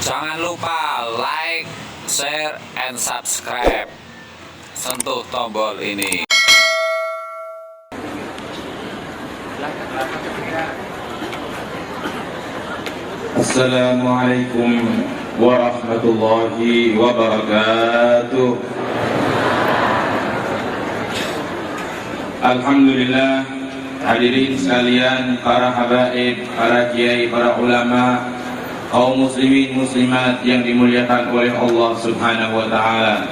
Jangan lupa like, share, and subscribe. Sentuh tombol ini. Assalamualaikum warahmatullahi wabarakatuh. Alhamdulillah, hadirin sekalian, para habaib, para kiai, para ulama, kaum muslimin muslimat yang dimuliakan oleh Allah Subhanahu wa taala.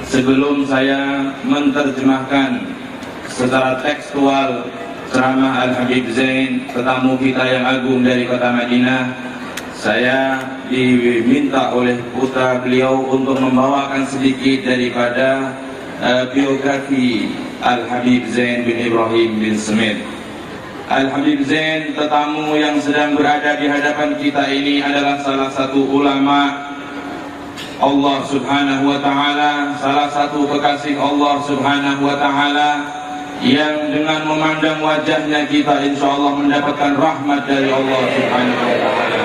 Sebelum saya menerjemahkan secara tekstual ceramah Al-Habib Zain, tetamu kita yang agung dari kota Madinah, saya diminta oleh putra beliau untuk membawakan sedikit daripada biografi Al-Habib Zain bin Ibrahim bin Smith. Al-Habib Zain, tetamu yang sedang berada di hadapan kita ini, adalah salah satu ulama Allah Subhanahu wa ta'ala, salah satu kekasih Allah Subhanahu wa ta'ala, yang dengan memandang wajahnya kita insya Allah mendapatkan rahmat dari Allah Subhanahu wa ta'ala.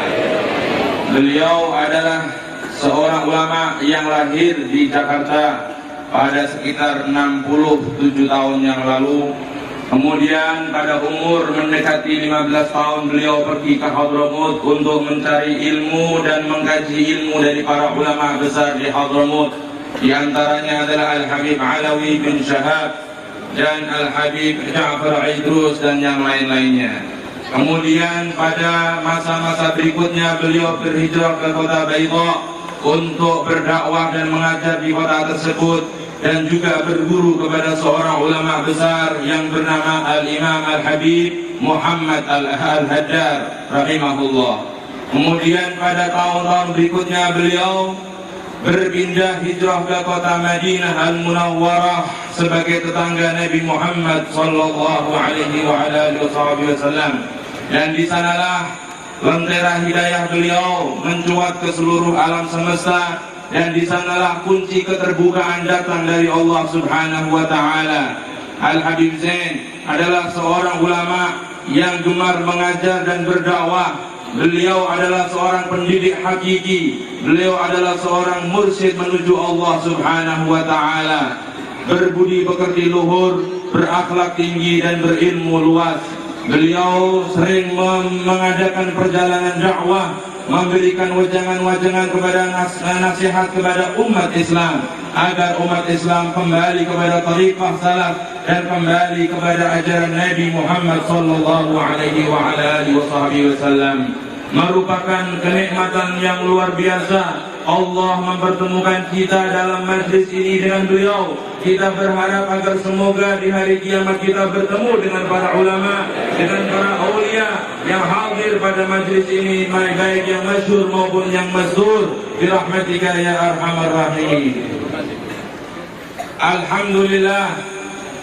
Beliau adalah seorang ulama yang lahir di Jakarta pada sekitar 67 tahun yang lalu. Kemudian pada umur mendekati 15 tahun beliau pergi ke Hadramut untuk mencari ilmu dan mengkaji ilmu dari para ulama besar di Hadramut. Di antaranya adalah Al-Habib Alawi bin Syahab dan Al-Habib Ja'far Idrus dan yang lain-lainnya. Kemudian pada masa-masa berikutnya beliau berhijrah ke kota Baydha untuk berdakwah dan mengajar di kota tersebut, dan juga berguru kepada seorang ulama besar yang bernama Al-Imam Al-Habib Muhammad Al-Haddar rahimahullah. Kemudian pada tahun-tahun berikutnya beliau berpindah hijrah ke kota Madinah Al-Munawwarah sebagai tetangga Nabi Muhammad sallallahu alaihi wa alihi wasallam, dan di sanalah lentera hidayah beliau mencuat ke seluruh alam semesta, dan di sanalah kunci keterbukaan datang dari Allah Subhanahu wa taala. Al-Habib Zain adalah seorang ulama yang gemar mengajar dan berdakwah. Beliau adalah seorang pendidik hakiki. Beliau adalah seorang mursyid menuju Allah Subhanahu wa taala. Berbudi pekerti luhur, berakhlak tinggi dan berilmu luas. Beliau sering mengadakan perjalanan dakwah, memberikan wajangan-wajangan kepada nasihat kepada umat Islam agar umat Islam kembali kepada tariqah salaf dan kembali kepada ajaran Nabi Muhammad sallallahu alaihi wa alihi wasallam. Merupakan kenikmatan yang luar biasa Allah mempertemukan kita dalam majlis ini dengan beliau. Kita berharap agar semoga di hari kiamat kita bertemu dengan para ulama, dengan para aulia yang hadir pada majlis ini, baik yang masyhur maupun yang mazkur, birahmatika ya arhamar rahimin. Alhamdulillah,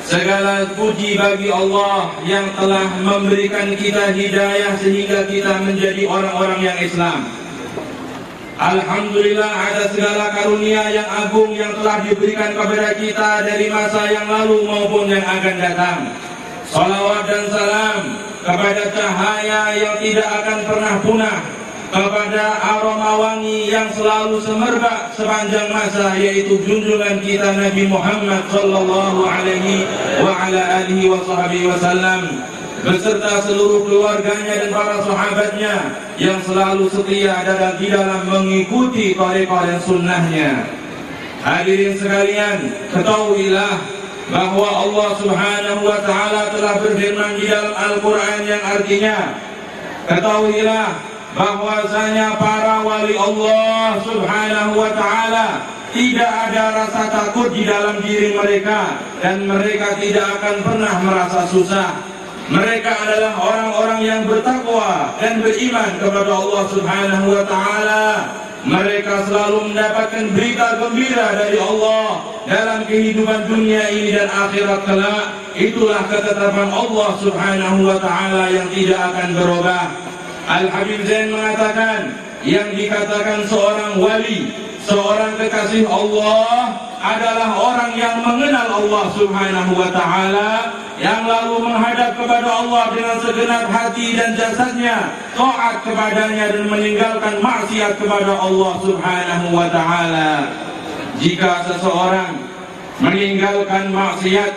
segala puji bagi Allah yang telah memberikan kita hidayah sehingga kita menjadi orang-orang yang Islam. Alhamdulillah, ada segala karunia yang agung yang telah diberikan kepada kita dari masa yang lalu maupun yang akan datang. Salawat dan salam kepada cahaya yang tidak akan pernah punah, kepada aroma wangi yang selalu semerbak sepanjang masa, yaitu junjungan kita Nabi Muhammad sallallahu alaihi wa ala alihi wasallam, beserta seluruh keluarganya dan para sahabatnya yang selalu setia di dalam mengikuti tariqah dan sunnahnya. Hadirin sekalian, ketahuilah bahwa Allah Subhanahu wa ta'ala telah berfirman di dalam Al-Quran yang artinya, ketahuilah bahwasanya para wali Allah Subhanahu wa ta'ala tidak ada rasa takut di dalam diri mereka, dan mereka tidak akan pernah merasa susah. Mereka adalah orang-orang yang bertakwa dan beriman kepada Allah Subhanahu wa ta'ala. Mereka selalu mendapatkan berita gembira dari Allah dalam kehidupan dunia ini dan akhirat kelak. Itulah ketetapan Allah Subhanahu wa ta'ala yang tidak akan berubah. Al-Habib Zain mengatakan, yang dikatakan seorang wali, seorang kekasih Allah, adalah orang yang mengenal Allah Subhanahu wa ta'ala, yang lalu menghadap kepada Allah dengan segenap hati dan jasadnya, taat kepadanya dan meninggalkan maksiat kepada Allah Subhanahu wa taala. Jika seseorang meninggalkan maksiat,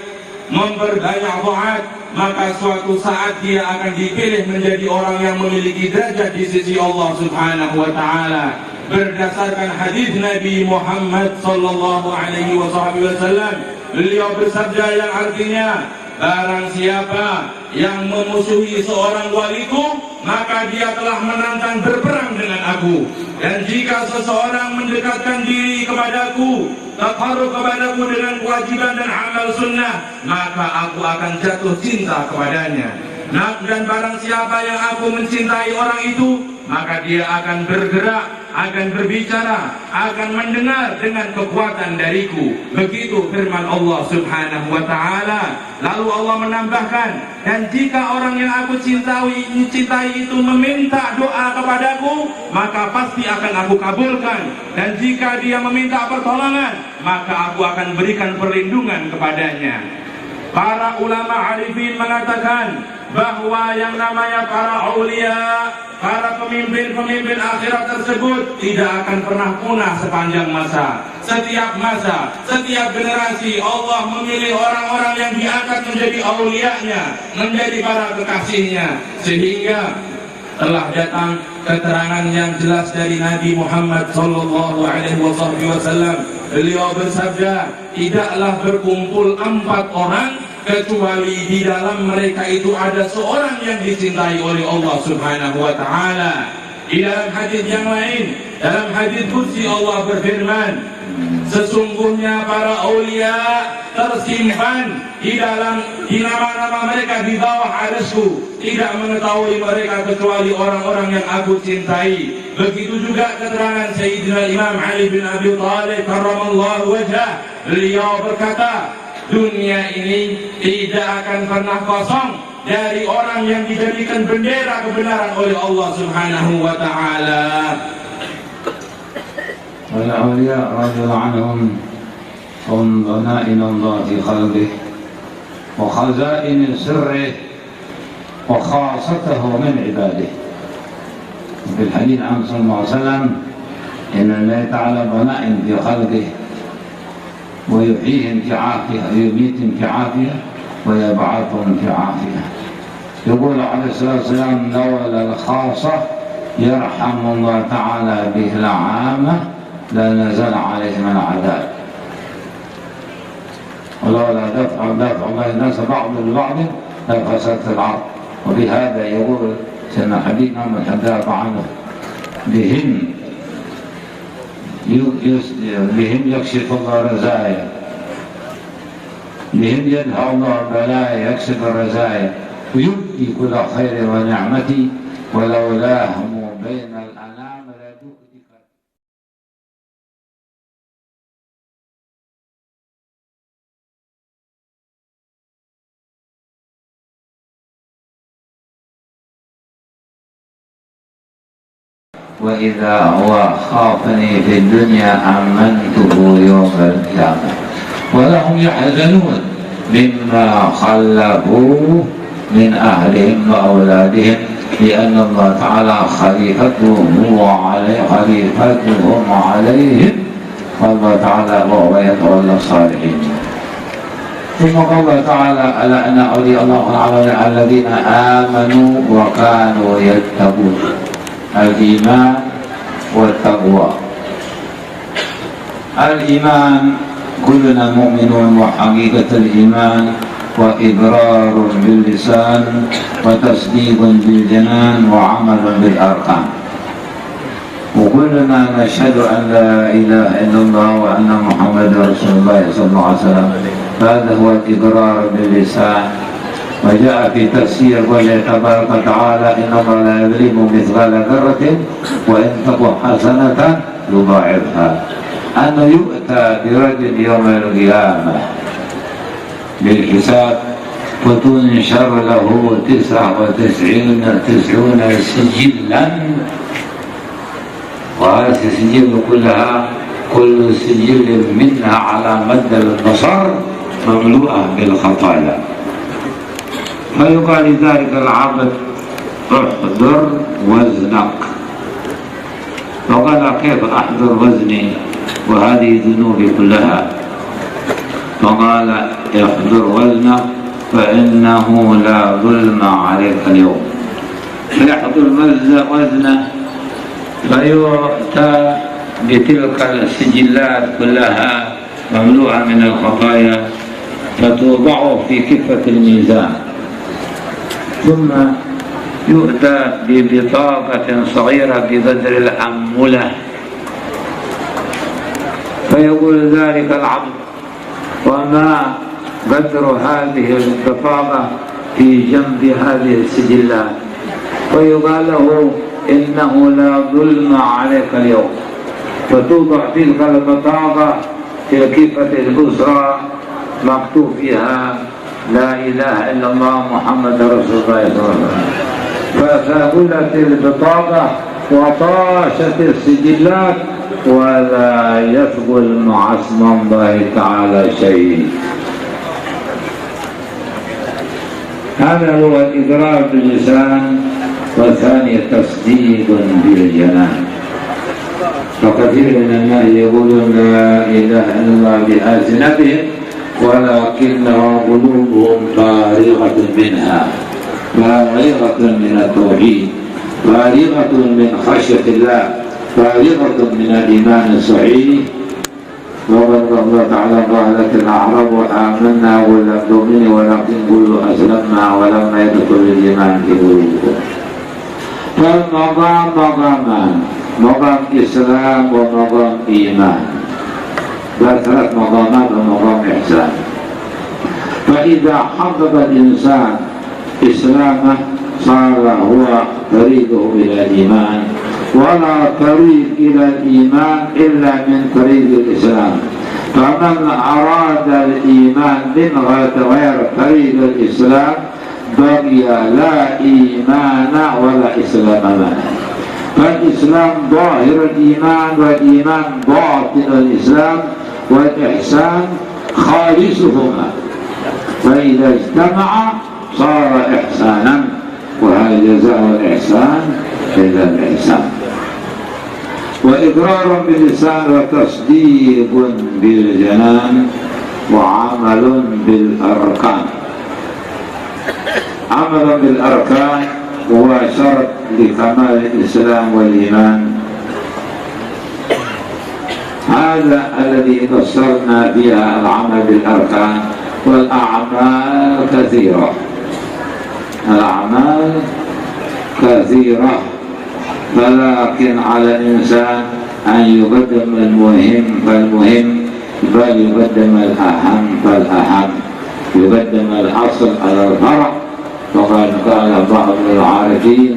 memperbanyak taat, maka suatu saat dia akan dipilih menjadi orang yang memiliki derajat di sisi Allah Subhanahu wa taala. Berdasarkan hadis Nabi Muhammad sallallahu alaihi wasallam, beliau bersabda yang artinya, barang siapa yang memusuhi seorang waliku, maka dia telah menantang berperang dengan aku. Dan jika seseorang mendekatkan diri kepadaku, taqarrub kepadaku dengan kewajiban dan amal sunnah, maka aku akan jatuh cinta kepadanya. Dan barang siapa yang aku mencintai orang itu, maka dia akan bergerak, akan berbicara, akan mendengar dengan kekuatan dariku. Begitu firman Allah Subhanahu wa taala. Lalu Allah menambahkan, dan jika orang yang aku cintai itu meminta doa kepadaku, maka pasti akan aku kabulkan. Dan jika dia meminta pertolongan, maka aku akan berikan perlindungan kepadanya. Para ulama arifin mengatakan bahwa yang namanya para aulia, para pemimpin-pemimpin akhirat tersebut tidak akan pernah punah sepanjang masa. Setiap masa, setiap generasi Allah memilih orang-orang yang diangkat menjadi aulianya, menjadi para kekasihnya. Sehingga telah datang keterangan yang jelas dari Nabi Muhammad sallallahu alaihi wasallam. Beliau bersabda, tidaklah berkumpul 4 orang kecuali di dalam mereka itu ada seorang yang dicintai oleh Allah Subhanahu wa taala. Di dalam hadis yang lain, dalam hadis qudsi Allah berfirman, sesungguhnya para aulia tersimpan di nama-nama mereka di bawah arsy-Ku. Tidak mengetahui mereka kecuali orang-orang yang aku cintai. Begitu juga keterangan Sayyidina Imam Ali bin Abi Thalib karramallahu wajhah. Beliau berkata, dunia ini tidak akan pernah kosong dari orang yang dijadikan bendera kebenaran oleh Allah Subhanahu wa taala. والأولياء رضي الله عنهم هم ضنائن الله في خلقه وخزائن سره وخاصته من عباده. في الحديث عن صلى الله عليه وسلم إن الله تعالى ضنائن في خلقه ويحييهم في عافية ويميتهم في عافية ويبعثهم في عافية. يقول عليه الصلاة والسلام لولا الخاصة يرحم الله تعالى به العامة لنزل عليهم العذاب ولولا دفع الله الناس بعض ببعض لفسدت الأرض. وبهذا يقول سيدنا حبيبنا محمد حدث عنه بهم يكشف الله رزايا، بهم يدفع الله بلايا، يكشف الرزايا ويبدي كل خير ونعمة ولولاهم بين الأنام لدكتك. وإذا هو خافني في الدنيا أمنته يوم القيامة. ولهم يحزنون مما خلفوا من أهلهم وأولادهم لأن الله تعالى خليفتهم عليهم والله تعالى وهو يتولى الصالحين. ثم قال الله تعالى ألا أن أولياء الله تعالى الذين آمنوا وكانوا يتقون. الإيمان والتقوى. الإيمان كلنا مؤمنون، وحقيقة الإيمان وإقرار باللسان وتصديق بالجنان وعمل بالأركان. وكلنا نشهد أن لا إله إلا الله وأن محمد رسول الله صلى الله عليه وسلم. هذا هو الإقرار باللسان. وجاء في تفسير قوله تبارك وتعالى إن الله لا يظلم مثقال ذرة وإن تك حسنة يضاعفها. أنه يؤتى برجل يوم القيامة بالحساب وتنشر له 99 سجلا، وهذه السجل كلها كل سجل منها على مد البصر مملوءة بالخطايا. فيقال لذلك العبد احضر وزنك. فقال كيف أحضر وزني وهذه ذنوبي كلها؟ فقال احضر وزنك فإنه لا ظلم عليك اليوم. فيحضر وزنه فيؤتى بتلك السجلات كلها مملوءة من الخطايا فتوضع في كفة الميزان، ثم يؤتى ببطاقة صغيرة بقدر الأنملة، فيقول ذلك العبد وما قدر هذه البطاقة في جنب هذه السجلات؟ فيقال له إنه لا ظلم عليك اليوم. فتوضع تلك البطاقة في الكفة الأسرى مكتوب فيها لا إله إلا الله محمد رسول الله صلى الله عليه وسلم. فثقلت البطاقة وطاشت السجلات ولا يثقل مع اسم الله تعالى شيء. هذا هو الإقرار باللسان، والثاني تصديق بالجنان. فكثير من الناس يقولون لا إله إلا الله بألسنتهم ولكنها قلوبهم فارغة منها، فارغة من التوحيد، فارغة من خشية الله، فارغة من الإيمان الصحيح. وقال الله تعالى قالت الأعراب آمنا ولم تؤمن ولكن قولوا أسلمنا ولما يدخل الإيمان في قلوبكم. فالمقام مقامان، مقام إسلام ومقام إيمان، بل ثلاث مقامات ومقام إحسان. فإذا حقق الإنسان إسلامه صار هو طريقه إلى الإيمان، ولا طريق إلى الإيمان إلا من طريق الإسلام. فمن أراد الإيمان من غير طريق الإسلام بقي لا إيمان ولا إسلام معه. فالإسلام ظاهر الإيمان، والإيمان باطن الإسلام، والإحسان خالصهما، فإذا اجتمع صار إحسانا، وهل جزاء الإحسان إلا الإحسان. وإقرار باللسان وتصديق بالجنان وعمل بالأركان. عمل بالأركان هو شرط لكمال الإسلام والإيمان. هذا الذي فسرنا فيها العمل بالأركان. والأعمال كثيرة، الأعمال كثيرة، ولكن على الإنسان أن يقدم المهم فالمهم، بل يقدم الأهم فالأهم، يقدم الأصل على الفرع. وقد قال بعض العارفين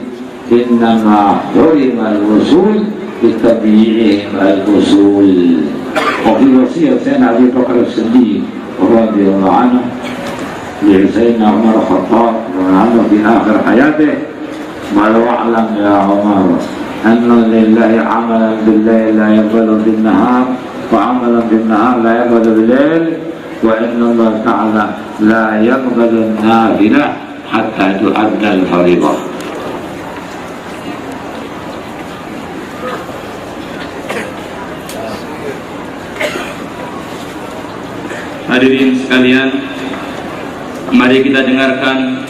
إنما حرم الوصول بتبييعهم الأصول. وفي وصية سيدنا أبي بكر الصديق رضي الله عنه لسيدنا عمر الخطاب عنه في آخر حياته قال واعلم يا عمر أن لله عملا بالليل لا يقبل بالنهار، وعملا بالنهار لا يقبل بالليل، وإن الله تعالى لا يقبل النافلة حتى تؤدى الفريضة. Hadirin sekalian, mari kita dengarkan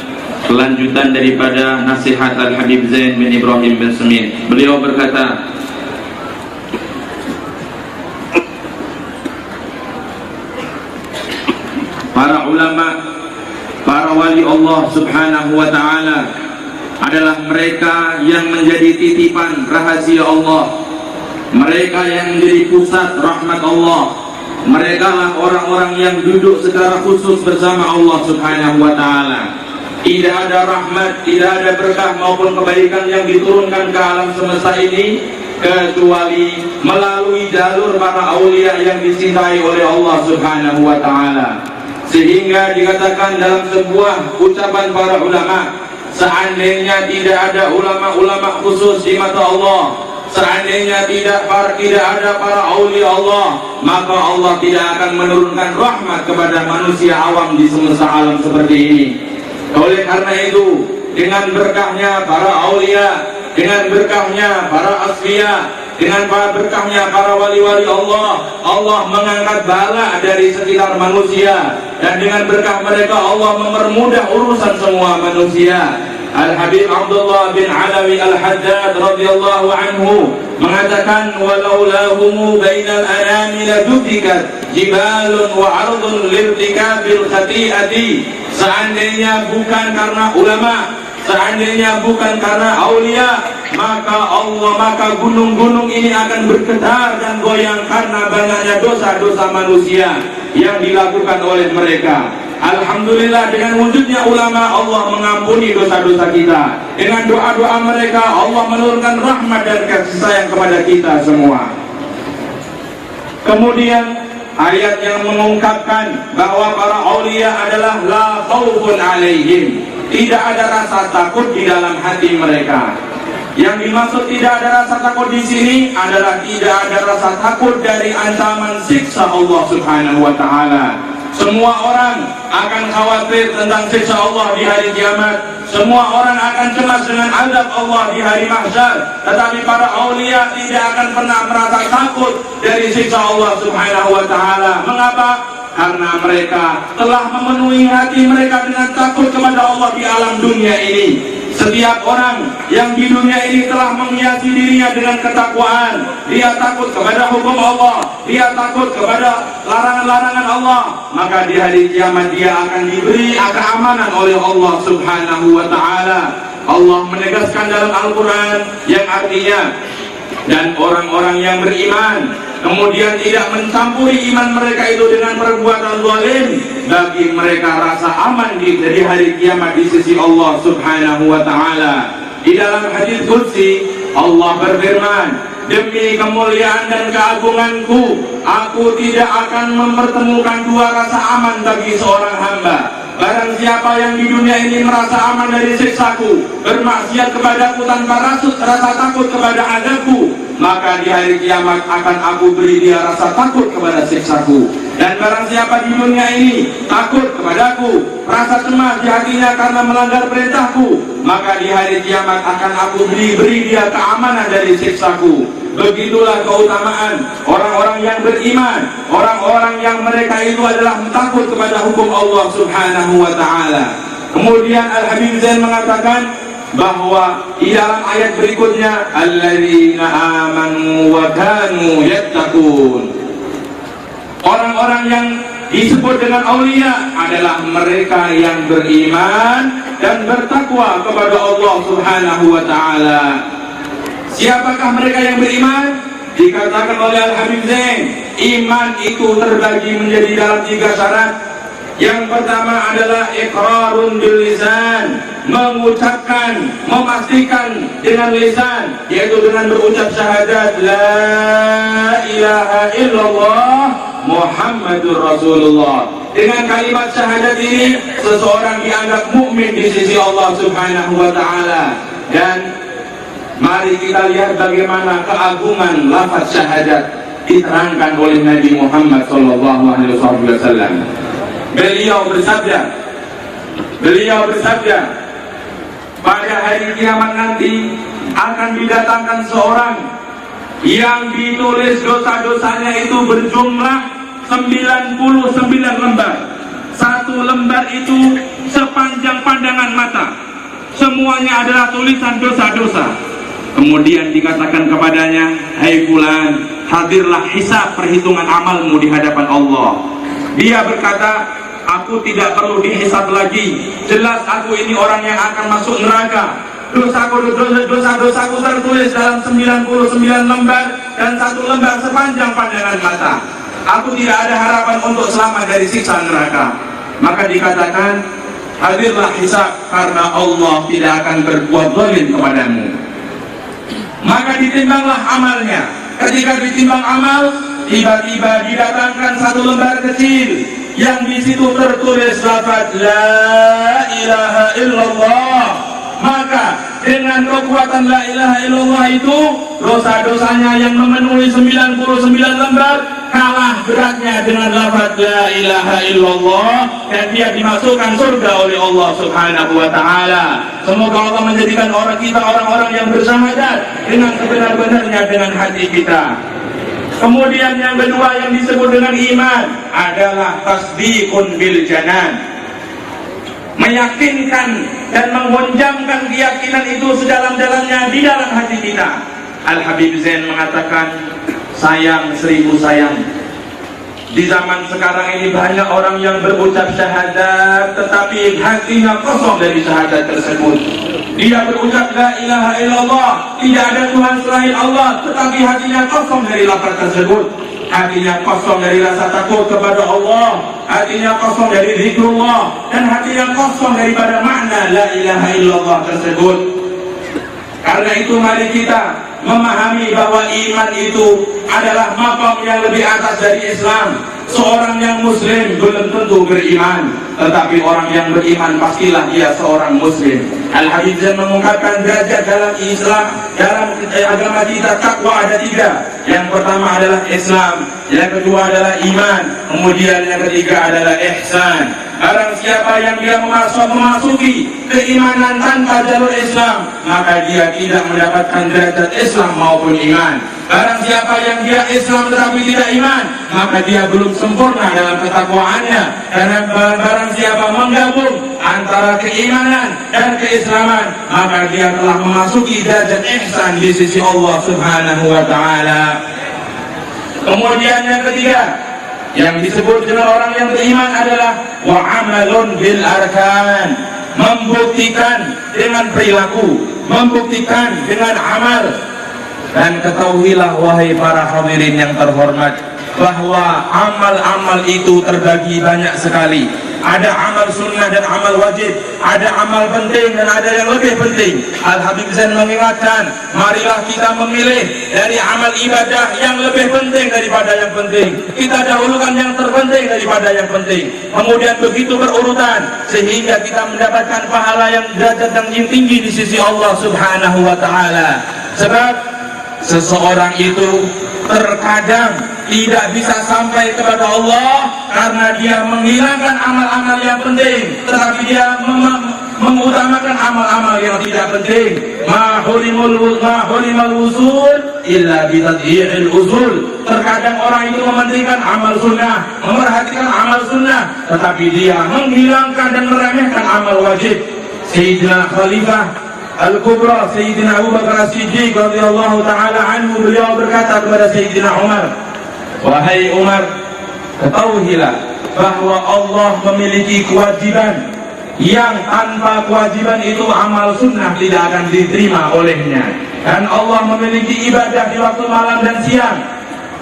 kelanjutan daripada nasihat Al-Habib Zain bin Ibrahim bin Semin. Beliau berkata, para ulama, para wali Allah subhanahu wa ta'ala adalah mereka yang menjadi titipan rahasia Allah, mereka yang menjadi pusat rahmat Allah. Mereka lah orang-orang yang duduk secara khusus bersama Allah subhanahu wa ta'ala. Tidak ada rahmat, tidak ada berkah maupun kebaikan yang diturunkan ke alam semesta ini kecuali melalui jalur para aulia yang dicintai oleh Allah subhanahu wa ta'ala. Sehingga dikatakan dalam sebuah ucapan para ulama, seandainya tidak ada ulama-ulama khusus di mata Allah, seandainya tidak ada para aulia Allah, maka Allah tidak akan menurunkan rahmat kepada manusia awam di semesta alam seperti ini. Oleh karena itu, dengan berkahnya para aulia, dengan berkahnya para asfiya, dengan berkahnya para wali-wali Allah, Allah mengangkat bala dari sekitar manusia, dan dengan berkah mereka Allah mempermudah urusan semua manusia. Al-Habib Abdullah bin Alawi Al-Haddad radhiyallahu anhu mengatakan, walaulahumu bainal anami ladufikat jibalun wa ardun lirtikabil khati'ati. Seandainya bukan karena ulama, seandainya bukan karena aulia, maka gunung-gunung ini akan bergetar dan goyang karena banyaknya dosa-dosa manusia yang dilakukan oleh mereka. Alhamdulillah, dengan wujudnya ulama Allah mengampuni dosa-dosa kita. Dengan doa-doa mereka Allah menurunkan rahmat dan kasih sayang kepada kita semua. Kemudian ayat yang mengungkapkan bahwa para aulia adalah la khaufun alaihim, tidak ada rasa takut di dalam hati mereka. Yang dimaksud tidak ada rasa takut di sini adalah tidak ada rasa takut dari ancaman siksa Allah Subhanahu wa taala. Semua orang akan khawatir tentang siksa Allah di hari kiamat. Semua orang akan cemas dengan azab Allah di hari mahsyar. Tetapi para aulia tidak akan pernah merasa takut dari siksa Allah Subhanahu wa taala. Mengapa? Karena mereka telah memenuhi hati mereka dengan takut kepada Allah di alam dunia ini. Setiap orang yang di dunia ini telah menghiasi dirinya dengan ketakwaan. Dia takut kepada hukum Allah, dia takut kepada larangan-larangan Allah, maka di hari kiamat dia akan diberi keamanan oleh Allah Subhanahu wa taala. Allah menegaskan dalam Al-Quran yang artinya, dan orang-orang yang beriman kemudian tidak mencampuri iman mereka itu dengan perbuatan zalim, bagi mereka rasa aman di hari kiamat di sisi Allah Subhanahu wa taala. Di dalam hadis qudsi Allah berfirman, demi kemuliaan dan keagunganku, aku tidak akan mempertemukan dua rasa aman bagi seorang hamba. Barang siapa yang di dunia ini merasa aman dari siksaku, bermaksiat kepadaku tanpa rasa takut kepada azabku, maka di hari kiamat akan aku beri dia rasa takut kepada siksaku. Dan barang siapa di dunia ini takut kepadaku, rasa cemas di hatinya karena melanggar perintahku, maka di hari kiamat akan aku beri dia keamanan dari siksaku. Begitulah keutamaan orang-orang yang beriman, orang-orang yang mereka itu adalah takut kepada hukum Allah Subhanahu wa taala. Kemudian Al-Habib Zain mengatakan bahwa di dalam ayat berikutnya, alladzina amanu wa kanu yattaqun, orang-orang yang disebut dengan aulia adalah mereka yang beriman dan bertakwa kepada Allah Subhanahu wa taala. Siapakah mereka yang beriman? Dikatakan oleh Al-Habib Zain, iman itu terbagi menjadi dalam 3 syarat. Yang pertama adalah iqrarun bil lisan, mengucapkan, memastikan dengan lisan, yaitu dengan berucap syahadat la ilaha illallah Muhammadur Rasulullah. Dengan kalimat syahadat ini seseorang dianggap mukmin di sisi Allah Subhanahu wa taala. Dan mari kita lihat bagaimana keagungan lafaz syahadat diterangkan oleh Nabi Muhammad sallallahu alaihi wasallam. Beliau bersabda, pada hari kiamat nanti akan didatangkan seorang yang ditulis dosa-dosanya itu berjumlah 99 lembar. Satu lembar itu sepanjang pandangan mata. Semuanya adalah tulisan dosa-dosa. Kemudian dikatakan kepadanya, hai fulan, hadirlah hisab perhitungan amalmu di hadapan Allah. Dia berkata, aku tidak perlu dihisab lagi. Jelas aku ini orang yang akan masuk neraka. Dosa-dosaku tertulis dalam 99 lembar dan 1 lembar sepanjang pandangan mata. Aku tidak ada harapan untuk selamat dari siksa neraka. Maka dikatakan, hadirlah hisab karena Allah tidak akan berbuat zalim kepadamu. Maka ditimbanglah amalnya. Ketika ditimbang amal, tiba-tiba didatangkan 1 lembar kecil yang di situ tertulis lafaz la ilaha illallah. Maka dengan kekuatan la ilaha illallah itu, dosa-dosanya yang memenuhi 99 lembar kalah beratnya dengan lafaz la ilaha illallah, dan dia dimasukkan surga oleh Allah Subhanahu wa taala. Semoga Allah menjadikan orang-orang yang bersyahadat dengan sebenar-benarnya dengan hati kita. Kemudian yang kedua yang disebut dengan iman adalah tasdiqun bil janan, meyakinkan dan menghunjamkan keyakinan itu sedalam-dalamnya di dalam hati kita. Al-Habib Zain mengatakan, sayang 1000 sayang, di zaman sekarang ini banyak orang yang berucap syahadat tetapi hatinya kosong dari syahadat tersebut. Dia berucap la ilaha illallah, tidak ada Tuhan selain Allah, tetapi hatinya kosong dari lafaz tersebut. Hatinya kosong dari rasa takut kepada Allah, hatinya kosong dari zikrullah, dan hatinya kosong daripada makna la ilaha illallah tersebut. Karena itu mari kita memahami bahwa iman itu adalah maqam yang lebih atas dari Islam. Seorang yang muslim belum tentu beriman, tetapi orang yang beriman pastilah dia seorang muslim. Al-Habib Zain mengungkapkan derajat dalam Islam, dalam agama kita takwa ada 3. Yang pertama adalah Islam, yang kedua adalah iman, kemudian yang ketiga adalah ihsan. Barang siapa yang dia memasuki keimanan tanpa jalur Islam, maka dia tidak mendapatkan derajat Islam maupun iman. Barang siapa yang dia Islam tetapi tidak iman, maka dia belum sempurna dalam ketakwaannya. Karena barang siapa menggabung antara keimanan dan keislaman, maka dia telah memasuki derajat ihsan di sisi Allah Subhanahu wa taala. Kemudian yang ketiga yang disebut dengan orang yang beriman adalah wa amalun bil arkan, membuktikan dengan perilaku, membuktikan dengan amal. Dan ketahuilah wahai para hadirin yang terhormat, bahwa amal-amal itu terbagi banyak sekali. Ada amal sunnah dan amal wajib, ada amal penting dan ada yang lebih penting. Al-Habib Zain mengingatkan, marilah kita memilih dari amal ibadah yang lebih penting daripada yang penting. Kita dahulukan yang terpenting daripada yang penting. Kemudian begitu berurutan sehingga kita mendapatkan pahala yang derajat yang tinggi di sisi Allah Subhanahu wa taala. Sebab seseorang itu terkadang tidak bisa sampai kepada Allah karena dia menghilangkan amal-amal yang penting, tetapi dia mengutamakan amal-amal yang tidak penting. Ma hulimal usul illa bitadhi'il usul. Terkadang orang itu mementingkan amal sunnah, memerhatikan amal sunnah, tetapi dia menghilangkan dan meremehkan amal wajib. Sayyidina Khalifah Al-Kubra Sayyidina Abu Bakar As-Siddiq radhiyallahu ta'ala anhu, beliau berkata kepada Sayyidina Umar, wahai Umar, ketahuilah bahwa Allah memiliki kewajiban yang tanpa kewajiban itu amal sunnah tidak akan diterima olehnya. Dan Allah memiliki ibadah di waktu malam dan siang.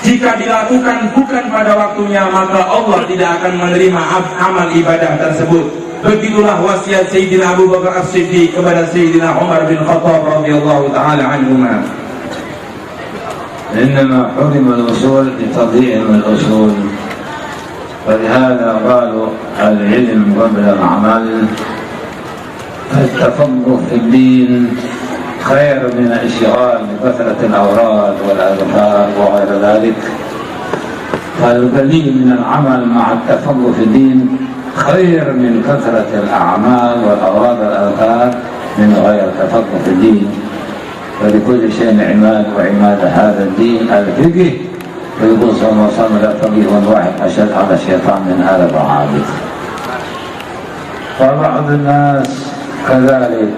Jika dilakukan bukan pada waktunya, maka Allah tidak akan menerima amal ibadah tersebut. Begitulah wasiat Sayyidina Abu Bakar As-Siddiq kepada Sayyidina Umar bin Khattab radhiyallahu ta'ala anhuma. إنما حرم الوصول بتضييع الأصول، ولهذا قالوا العلم قبل العمل، التفقه في الدين خير من الاشتغال بكثرة الأوراد والأذكار وغير ذلك. فالقليل من العمل مع التفقه في الدين خير من كثرة الأعمال والأوراد والأذكار من غير تفقه في الدين. ولكل شيء عماد، وعماد هذا الدين الفقه. ويقول صلى الله عليه وسلم لا فقيه واحد أشد على الشيطان من هذا العابد. فبعض الناس كذلك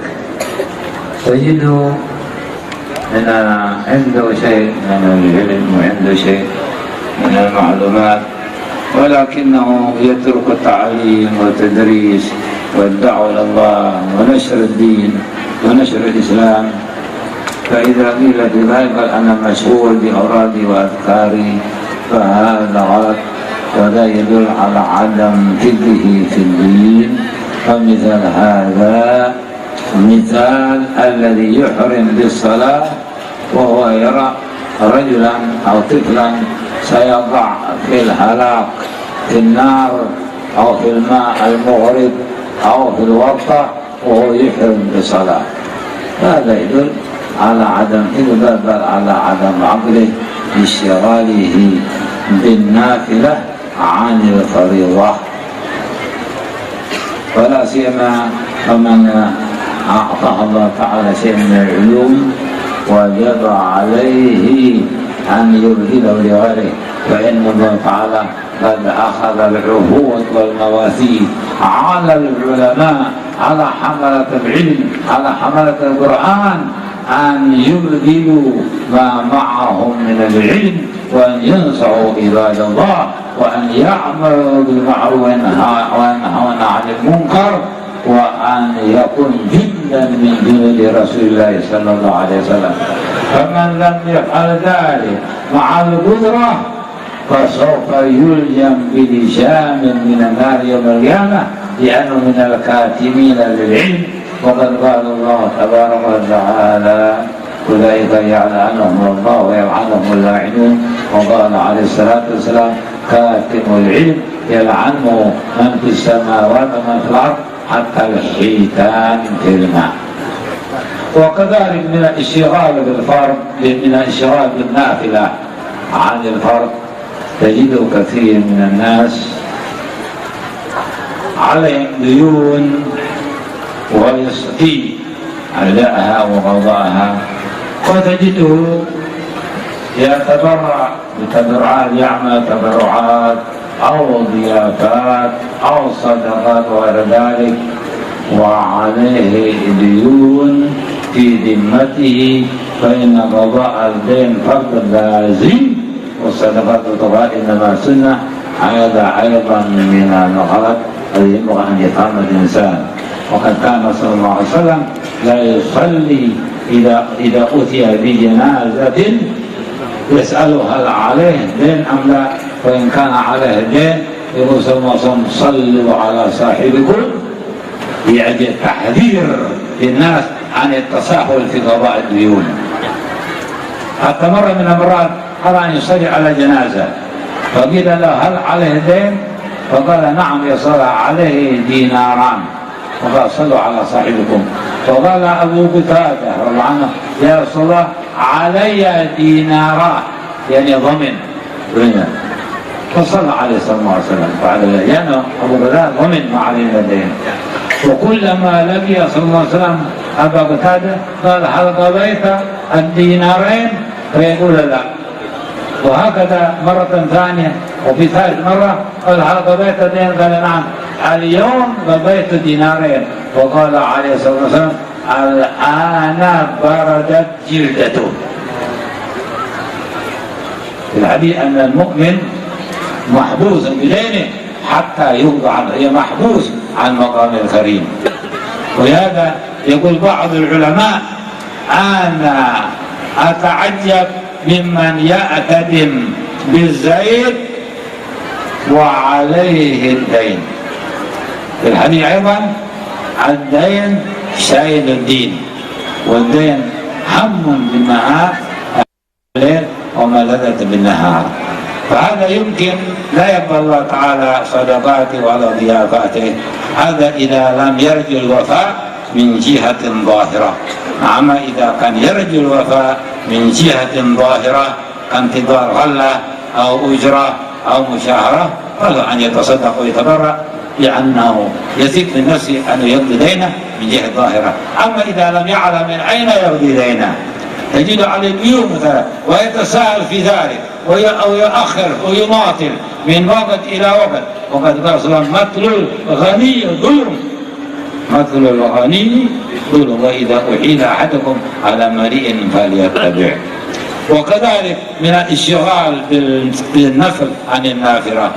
تجد من عنده شيء من العلم وعنده شيء من المعلومات، ولكنه يترك التعليم والتدريس والدعوة إلى الله ونشر الدين ونشر الإسلام. فإذا قيل بذلك أنا مشغول بأورادي وأذكاري فهذا غلط، ولا يدل على عدم فقهه في الدين. فمثل هذا مثال الذي يحرم بالصلاة وهو يرى رجلا أو طفلا سيضع في الهلاك في النار أو في الماء المغرق أو في الورطة وهو يحرم بالصلاة. هذا يدل على عدم إقبال، على عدم عقله باشتغاله بالنافلة عن الفريضة، ولا سيما ومن أعطاه الله تعالى شيء من العلوم وجب عليه أن يبذله لغيره، فإن الله تعالى قد أخذ العهود والمواثيق على العلماء، على حملة العلم، على حملة القرآن، أن يبذلوا ما معهم من العلم، وأن ينصحوا عباد الله، وأن يعملوا بالمعروف وينهون عن المنكر، وأن يكون جندا من جند رسول الله صلى الله عليه وسلم. فمن لم يفعل ذلك مع القدرة فسوف يلجم بلجام من النار يوم القيامة، لأنه من الكاتمين للعلم. وقد قال الله تبارك وتعالى: أولئك يلعنهم الله ويلعنهم اللاعنون. وقال عليه الصلاة والسلام: كاتم العلم يلعنه من في السماوات ومن في الأرض حتى الحيتان في الماء. وكذلك من الاشتغال بالفرض، من الاشتغال بالنافلة عن الفرض، تجد كثير من الناس عليهم ديون ويستطيع أداءها وقضاءها، وتجده يتبرع بتبرعات، يعمل تبرعات أو ضيافات أو صدقات وغير ذلك، وعليه ديون في ذمته، فإن قضاء الدين فرض لازم، والصدقات والطاعات إنما سنة. هذا أيضا من الغلط الذي ينبغي أن يفهم الإنسان. وقد كان صلى الله عليه وسلم لا يصلي إذا أتي بجنازة يسأل هل عليه دين أم لا، وإن كان عليه دين يقول صلى الله عليه وسلم: صلوا على صاحبكم، يعني تحذير للناس عن التساهل في قضاء الديون. حتى مرة من المرات أرى أن يصلي على جنازة، فقيل له: هل عليه دين؟ فقال: نعم يا صلى عليه ديناران. وقال: صلوا على صاحبكم. فقال أبو قتادة رضي الله عنه: يا رسول الله علي ديناران، يعني ضمن. فصلى عليه صلى الله عليه وسلم فعلى يعني أبو قتادة ضمن ما علينا دين. وكلما لقي صلى الله عليه وسلم أبا قتادة قال: هل قضيت الدينارين؟ فيقول: لا. وهكذا مرة ثانية، وفي ثالث مرة قال: هل قضيت الدين؟ قال: نعم. اليوم قضيت دينارين. وقال عليه الصلاة والسلام: الآن بردت جلدته. في الحديث أن المؤمن محبوس بدينه حتى يقضى عنه، هي محبوس عن مقام الكريم. ولهذا يقول بعض العلماء: أنا أتعجب ممن يأتدم بالزيت وعليه الدين. في الحديث أيضا: الدين شايل الدين، والدين هم بالنهار الليل وملذة بالنهار. فهذا يمكن لا يقبل الله تعالى صدقاته ولا ضيافاته، هذا إذا لم يرجو الوفاء من جهة ظاهرة. أما إذا كان يرجو الوفاء من جهة ظاهرة كانتظار غلة أو أجرة أو مشاهرة، فله أن يتصدق ويتبرع، لأنه يثق من نفسه أنه يقضي دينه من جهة ظاهرة. أما إذا لم يعلم من أين يقضي دينه، تجد عليه ديون مثلا ويتساهل في ذلك أو يؤخر ويماطل من وقت إلى وقت. وقد قال صلى الله عليه وسلم: مثل الغني ظلم، مثل الغني ظلم، وإذا أحيل أحدكم على مريء فليتبع. وكذلك من الاشتغال بالنفل عن النافلة،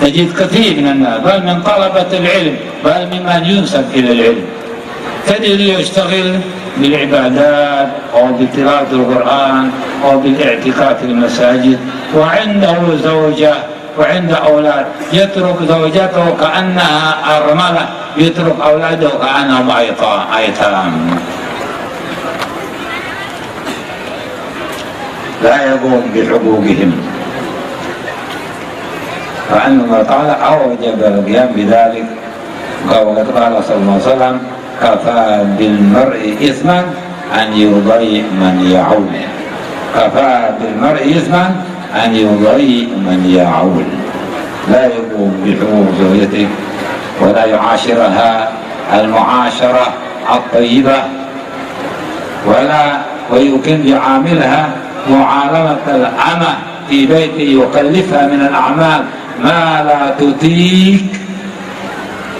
تجد كثير من الناس بل من طلبة العلم بل ممن ينسب إلى العلم، تجد يشتغل بالعبادات أو بتلاوة القرآن أو بالاعتكاف في المساجد، وعنده زوجة وعنده أولاد، يترك زوجته كأنها أرملة، يترك أولاده كأنهم أيتام، لا يقوم بحقوقهم. فأن الله تعالى أوجب القيام بذلك. وقد قال صلى الله عليه وسلم: كفى بالمرء إثما أن يضيع من يعول. كفى بالمرء إثما أن يضيء من يعول، لا يقوم بحقوق زوجته ولا يعاشرها المعاشرة الطيبة ويمكن يعاملها معاملة الأمة في بيته، يكلفها من الأعمال ما لا تطيق،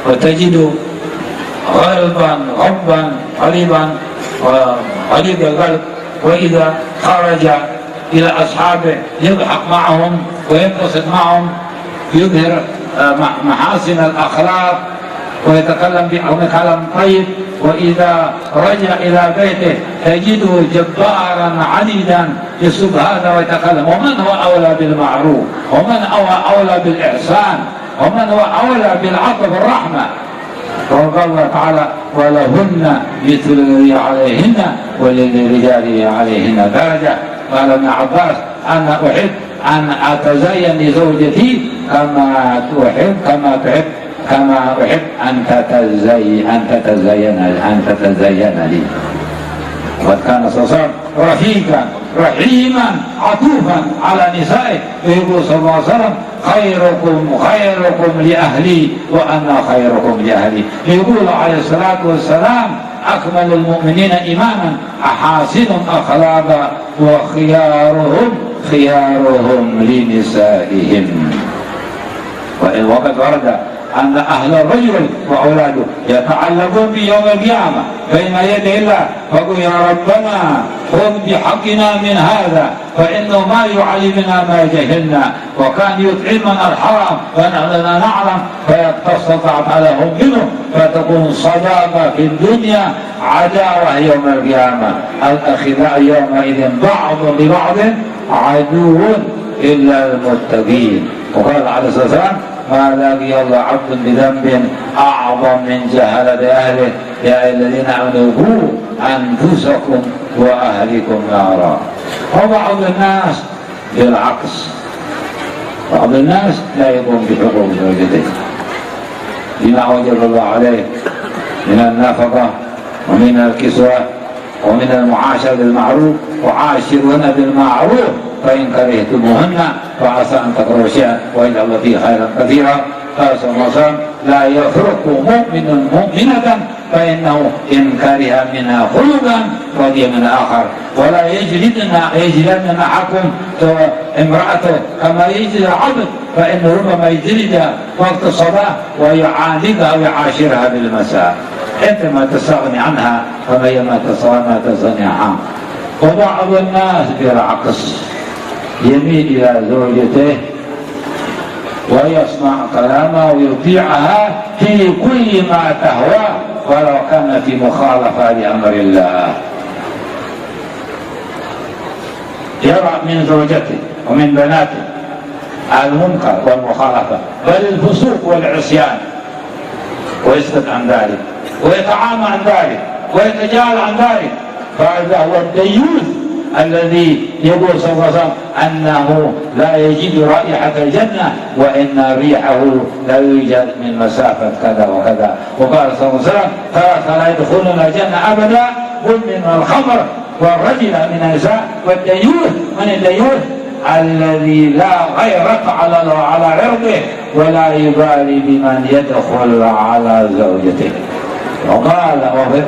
وتجد غلبا غبا غليظا وغليظ القلب، وإذا خرج إلى أصحابه يضحك معهم وينبسط معهم، يظهر محاسن الأخلاق ويتكلم بكلام طيب، وإذا رجع إلى بيته تجده جبارا عنيدا يسب هذا ويتكلم. ومن هو أولى بالمعروف؟ ومن هو أولى بالإحسان؟ ومن هو أولى بالعطف والرحمة؟ وقال الله تعالى: ولهن مثل الذي عليهن وللرجال عليهن درجة. قال ابن عباس: أنا أحب أن أتزين لزوجتي كما أحب أن تتزين لي. وقد كان صلى الله عليه وسلم رفيقا رحيما عطوفا على نسائه، يقول صلى الله عليه وسلم: خيركم لأهلي وأنا خيركم لأهلي. يقول عليه الصلاة والسلام: أكمل المؤمنين إيمانا أحاسنهم أخلاقا خيارهم لنسائهم. وقد ورد أن أهل الرجل وأولاده يتعلقون بيوم القيامة بين يدي الله، فقل: يا ربنا خذ بحقنا من هذا، فإنه ما يعلمنا ما جهلنا، وكان يطعمنا الحرام ونحن لا نعلم، فيتصدع لهم منه، فتكون صداقة في الدنيا، عداوة يوم القيامة. الأخلاء يومئذ بعض لبعض عدو إلا المتقين. وقال عليه الصلاة والسلام: ما لاقي الله عبد بذنب أعظم من جهالة أهله، يا أيها الذين آمنوا قوا أنفسكم وأهلكم نارا. وبعض الناس بالعكس، بعض الناس لا يقوم بحقوق زوجته بما أوجب الله عليه من النفقة ومن الكسوة ومن المعاشرة بالمعروف، وعاشرون بالمعروف فإن كرهتموهن فعسى أن تكرهوا شيئا ويجعل الله فيه خيرا كثيرا. قال صلى الله عليه وسلم: لا يفرق مؤمن مؤمنة فإنه إن كره منها خلقا رضي من آخر، ولا يجلدن أحدكم امرأته كما يجلد العبد، فإنه ربما يجلد وقت الصلاة ويعاندها ويعاشرها بالمساء. أنت ما تستغني عنها فهي ما تستغني عنها. وبعض الناس بالعكس يميل إلى زوجته ويسمع كلامها ويطيعها في كل ما تهوى ولو كان في مخالفة لأمر الله. يرى من زوجته ومن بناته المنكر والمخالفة بل الفسوق والعصيان، ويسكت عن ذلك ويتعامى عن ذلك ويتجاهل عن ذلك، فهذا هو الديوث الذي يقول صلى الله عليه وسلم أنه لا يجد رائحة الجنة وإن ريحه لا يوجد من مسافة كذا وكذا. وقال صلى الله عليه وسلم: ثلاثة لا يدخلون الجنة أبدا: من الخمر، والرجل من النساء، والديوث من الديوث الذي لا غيرة على عرضه ولا يبالي بمن يدخل على زوجته. وقال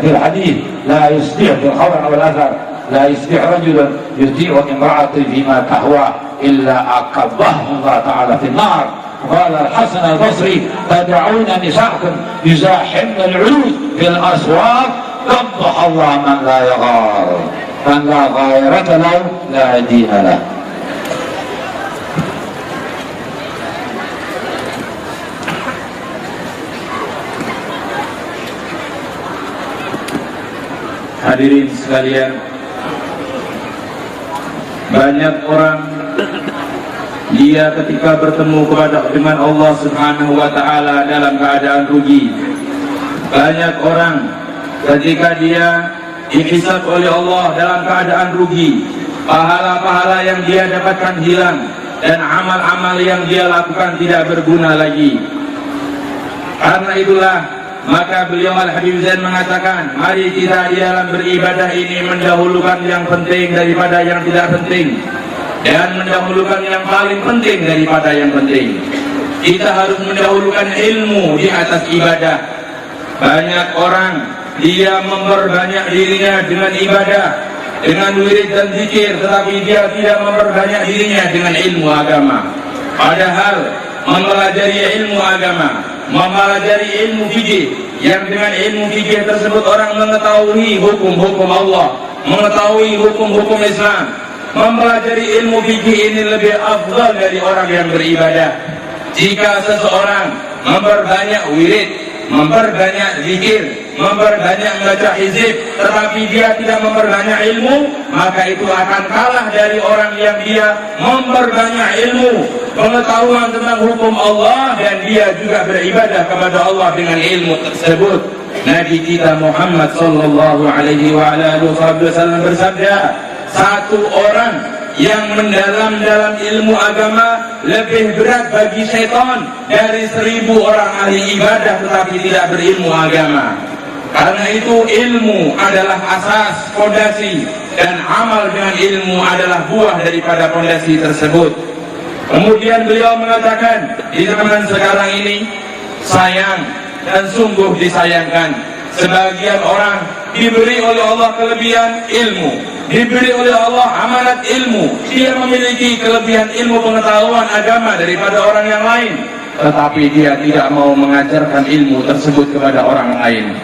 في الحديث: لا يصبح في الخبر أو الأثر لا يصبح رجل يطيع امرأته فيما تهوى إلا أكبه الله تعالى في النار. قال الحسن البصري: تدعون نساءكم يزاحمن العلوج في الأسواق، قبح الله من لا يغار، من لا غيرة له لا دين له. Hadirin sekalian, banyak orang dia ketika bertemu dengan Allah Subhanahu wa Ta'ala dalam keadaan rugi. Banyak orang ketika dia dihisab oleh Allah dalam keadaan rugi, pahala-pahala yang dia dapatkan hilang dan amal-amal yang dia lakukan tidak berguna lagi. Karena itulah maka beliau Al-Habib Zain mengatakan, mari kita di dalam beribadah ini mendahulukan yang penting daripada yang tidak penting. dan mendahulukan yang paling penting daripada yang penting. Kita harus mendahulukan ilmu di atas ibadah. Banyak orang dia memperbanyak dirinya dengan ibadah, dengan wirid dan zikir, tetapi dia tidak memperbanyak dirinya dengan ilmu agama. Padahal mempelajari ilmu agama, mempelajari ilmu fikih, yang dengan ilmu fikih tersebut orang mengetahui hukum-hukum Allah, mengetahui hukum-hukum Islam. Mempelajari ilmu fikih ini lebih afdal dari orang yang beribadah. Jika seseorang memperbanyak wirid, memperbanyak zikir, memperbanyak membaca hizib, tetapi dia tidak memperbanyak ilmu, maka itu akan kalah dari orang yang dia memperbanyak ilmu, pengetahuan tentang hukum Allah, dan dia juga beribadah kepada Allah dengan ilmu tersebut. Nabi kita Muhammad sallallahu alaihi wasallam bersabda, satu orang yang mendalam dalam ilmu agama lebih berat bagi syaitan dari 1000 orang ahli ibadah tetapi tidak berilmu agama. Karena itu ilmu adalah asas, fondasi, dan amal dengan ilmu adalah buah daripada fondasi tersebut. Kemudian beliau mengatakan, di zaman sekarang ini sayang dan sungguh disayangkan, sebagian orang diberi oleh Allah kelebihan ilmu, diberi oleh Allah amanat ilmu, dia memiliki kelebihan ilmu pengetahuan agama daripada orang yang lain, tetapi dia tidak mau mengajarkan ilmu tersebut kepada orang lain.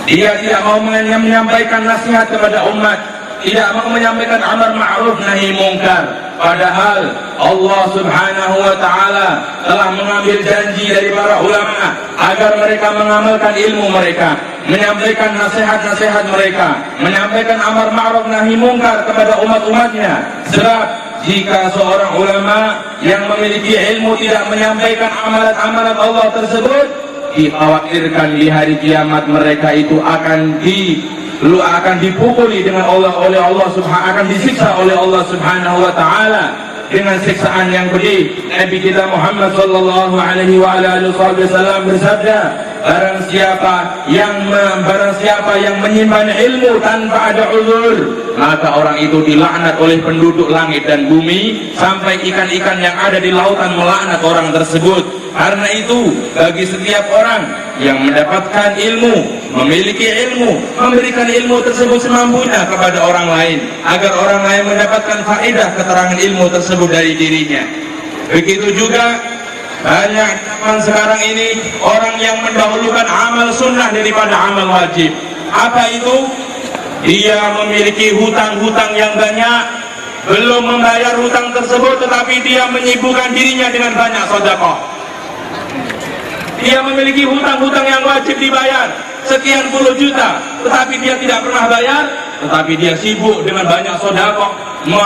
Dia tidak mau menyampaikan nasihat kepada umat, tidak mau menyampaikan amar ma'ruf nahi mungkar. Padahal Allah subhanahu wa ta'ala telah mengambil janji dari para ulama agar mereka mengamalkan ilmu mereka, menyampaikan nasihat-nasihat mereka, menyampaikan amar ma'ruf nahi mungkar kepada umat-umatnya. Sebab jika seorang ulama yang memiliki ilmu tidak menyampaikan amalan-amalan Allah tersebut, dikhawatirkan di hari kiamat mereka itu akan dipukuli dengan oleh Allah akan disiksa oleh Allah Subhanahu wa taala dengan siksaan yang pedih. Nabi kita Muhammad sallallahu alaihi wasallam bersabda, barang siapa yang menyimpan ilmu tanpa ada uzur, maka orang itu dilaknat oleh penduduk langit dan bumi, sampai ikan-ikan yang ada di lautan melaknat orang tersebut. Karena itu bagi setiap orang yang mendapatkan ilmu, memiliki ilmu, memberikan ilmu tersebut semampunya kepada orang lain, agar orang lain mendapatkan faedah keterangan ilmu tersebut dari dirinya. Begitu juga banyak zaman sekarang ini orang yang mendahulukan amal sunnah daripada amal wajib. Apa itu? Dia memiliki hutang-hutang yang banyak, belum membayar hutang tersebut, tetapi dia menyibukkan dirinya dengan banyak sedekah. Dia memiliki hutang-hutang yang wajib dibayar sekian puluh juta, tetapi dia tidak pernah bayar, tetapi dia sibuk dengan banyak sedekah,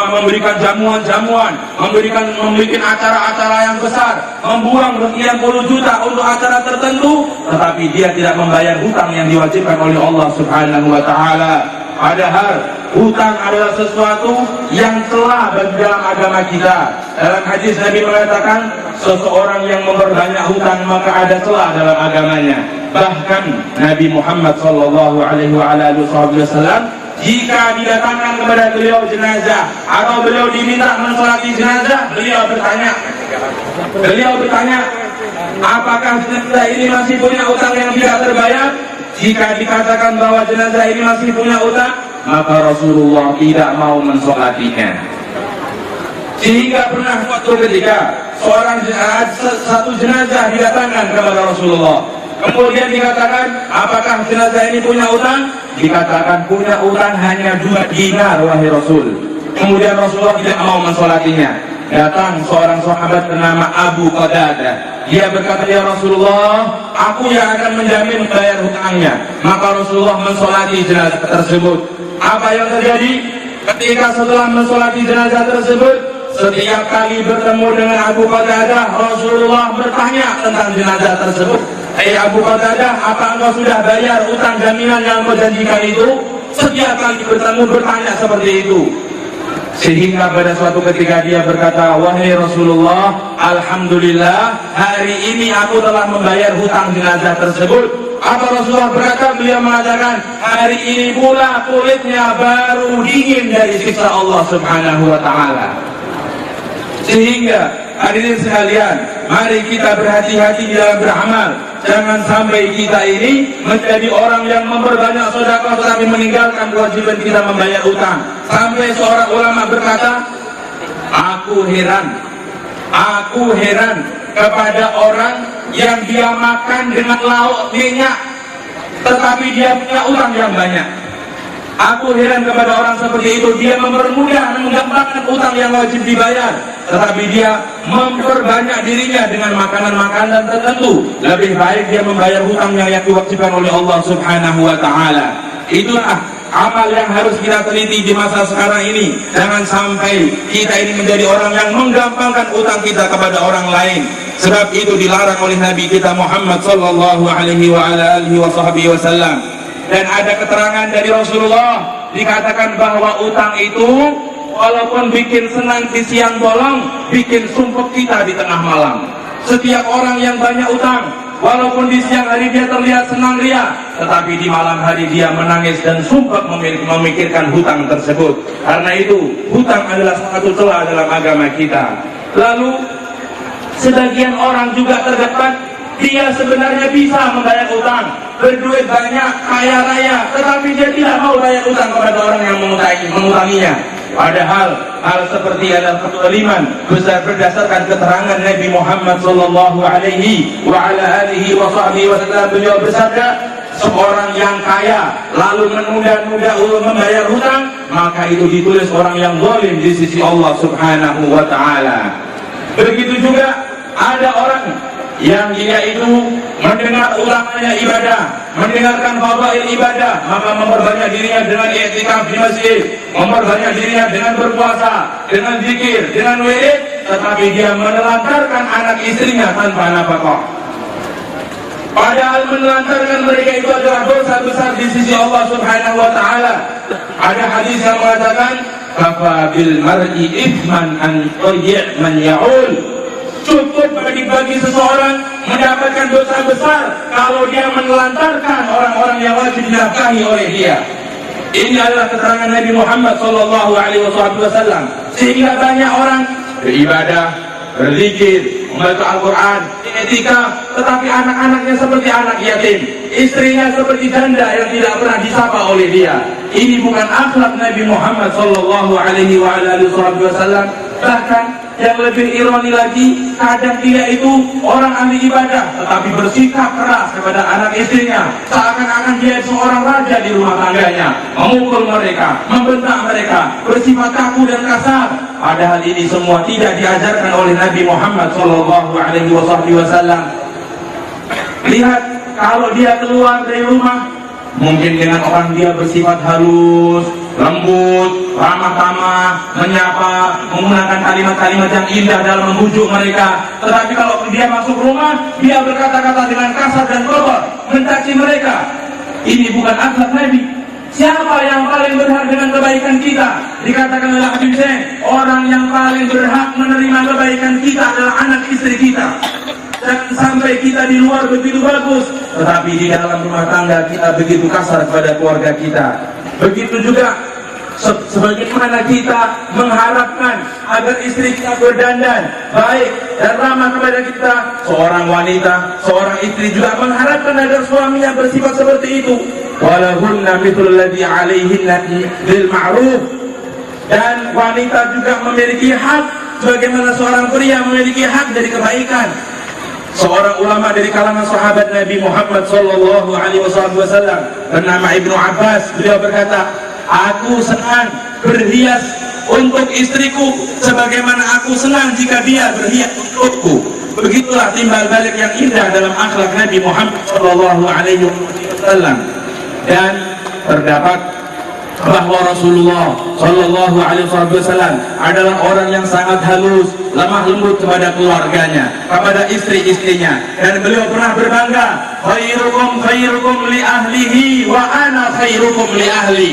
memberikan jamuan-jamuan, membuat acara-acara yang besar, membuang sekian puluh juta untuk acara tertentu, tetapi dia tidak membayar hutang yang diwajibkan oleh Allah Subhanahu wa taala. Padahal hutang adalah sesuatu yang telah bagi dalam agama kita. Dalam hadis Nabi mengatakan, seseorang yang memperbanyak hutang maka ada celah dalam agamanya. Bahkan Nabi Muhammad sallallahu alaihi wasallam jika didatangkan kepada beliau jenazah atau beliau diminta mensolati jenazah, beliau bertanya, apakah jenazah ini masih punya utang yang tidak terbayar? Jika dikatakan bahwa jenazah ini masih punya utang, maka Rasulullah tidak mau mensolatinya. Sehingga pernah suatu ketika satu jenazah didatangkan kepada Rasulullah, kemudian dikatakan, apakah jenazah ini punya utang? Dikatakan punya utang hanya 2 dinar wahai Rasul. Kemudian Rasulullah tidak mau mensolatinya. Datang seorang sahabat bernama Abu Qatadah. Dia berkata, ya Rasulullah, aku yang akan menjamin bayar hutangnya. Maka Rasulullah mensolati jenazah tersebut. Apa yang terjadi? Ketika setelah mensolati jenazah tersebut, setiap kali bertemu dengan Abu Qatadah, Rasulullah bertanya tentang jenazah tersebut. Abu Qatadah, apa engkau sudah bayar utang jaminan yang engkau janjikan itu? Setiap kali bertemu bertanya seperti itu. Sehingga pada suatu ketika dia berkata, wahai Rasulullah, alhamdulillah hari ini aku telah membayar hutang jenazah tersebut. Apa Rasulullah berkata? Beliau mengatakan, hari ini pula kulitnya baru dingin dari siksa Allah Subhanahu wa ta'ala. Sehingga hadirin sekalian, mari kita berhati-hati di dalam beramal. Jangan sampai kita ini menjadi orang yang memperbanyak sedekah tetapi meninggalkan kewajiban kita membayar utang. Sampai seorang ulama berkata, aku heran kepada orang yang dia makan dengan lauk minyak tetapi dia punya utang yang banyak. Aku heran kepada orang seperti itu, dia mempermudah menggampangkan utang yang wajib dibayar, tetapi dia memperbanyak dirinya dengan makanan-makanan tertentu. Lebih baik dia membayar hutang yang diwajibkan oleh Allah Subhanahu wa ta'ala. Itulah amal yang harus kita teliti di masa sekarang ini. Jangan sampai kita ini menjadi orang yang menggampangkan utang kita kepada orang lain. Sebab itu dilarang oleh Nabi kita Muhammad sallallahu alaihi wa ala alihi wa sahbihi wasallam. Dan ada keterangan dari Rasulullah, dikatakan bahwa utang itu walaupun bikin senang di siang bolong, bikin sumpek kita di tengah malam. Setiap orang yang banyak utang, walaupun di siang hari dia terlihat senang ria, tetapi di malam hari dia menangis dan sumpek memikirkan hutang tersebut. Karena itu hutang adalah satu celah dalam agama kita. Lalu sebagian orang juga terdapat dia sebenarnya bisa membayar utang, berduit banyak, kaya raya, tetapi dia tidak mau bayar utang kepada orang yang mengutanginya. Padahal hal seperti adalah kezaliman besar berdasarkan keterangan Nabi Muhammad sallallahu alaihi wa ala alihi wa sahbihi wasallam. Beliau bersabda, seorang yang kaya lalu menunda-nunda membayar hutang, maka itu ditulis orang yang zalim di sisi Allah Subhanahu wa taala. Begitu juga ada orang yang dia itu mendengar utamanya ibadah, mendengarkan fadail ibadah, maka memperbanyak dirinya dengan i'tikaf di masjid, memperbanyak dirinya dengan berpuasa, dengan zikir, dengan wirid, tetapi dia menelantarkan anak istrinya tanpa nafkah. Padahal menelantarkan mereka itu adalah dosa besar di sisi Allah Subhanahu wa taala. Ada hadis yang mengatakan, kafa bil mar'i ithman an tayyi' man ya'ul. Cukup bagi seseorang mendapatkan dosa besar kalau dia menelantarkan orang-orang yang wajib dinafkahi oleh dia. Ini adalah keterangan Nabi Muhammad sallallahu alaihi wasallam. Sehingga banyak orang beribadah, berzikir, membaca Al-Quran, etika, tetapi anak-anaknya seperti anak yatim, istrinya seperti janda yang tidak pernah disapa oleh dia. Ini bukan akhlak Nabi Muhammad sallallahu alaihi wasallam. Bahkan yang lebih ironi lagi, kadang dia itu orang ahli ibadah tetapi bersikap keras kepada anak istrinya, seakan-akan dia seorang raja di rumah tangganya, memukul mereka, membentak mereka, bersifat kaku dan kasar. Padahal ini semua tidak diajarkan oleh Nabi Muhammad SAW. Lihat, kalau dia keluar dari rumah, mungkin dengan orang dia bersifat halus, lembut, ramah tamah, menyapa, menggunakan kalimat-kalimat yang indah dalam membujuk mereka. Tetapi kalau dia masuk rumah, dia berkata-kata dengan kasar dan kotor, mencaci mereka. Ini bukan akhlak Nabi. Siapa yang paling berhak dengan kebaikan kita? Dikatakan oleh Habib Zain, orang yang paling berhak menerima kebaikan kita adalah anak istri kita. Jangan sampai kita di luar begitu bagus, tetapi di dalam rumah tangga kita begitu kasar kepada keluarga kita. Begitu juga sebagaimana kita mengharapkan agar istri kita berdandan baik dan ramah kepada kita, seorang wanita, seorang istri juga mengharapkan agar suaminya bersifat seperti itu. Walahunna mithlul ladzi 'alaihinna bil ma'ruf. Dan wanita juga memiliki hak sebagaimana seorang pria memiliki hak dari kebaikan. Seorang ulama dari kalangan sahabat Nabi Muhammad sallallahu alaihi wasallam bernama Ibnu Abbas, beliau berkata, aku senang berhias untuk istriku sebagaimana aku senang jika dia berhias untukku. Begitulah timbal balik yang indah dalam akhlak Nabi Muhammad sallallahu alaihi wasallam. Dan terdapat bahwa Rasulullah sallallahu alaihi wasallam adalah orang yang sangat halus, lemah lembut kepada keluarganya, kepada istri-istrinya, dan beliau pernah berbangga, khairukum li ahlihi wa ana khairukum li ahli.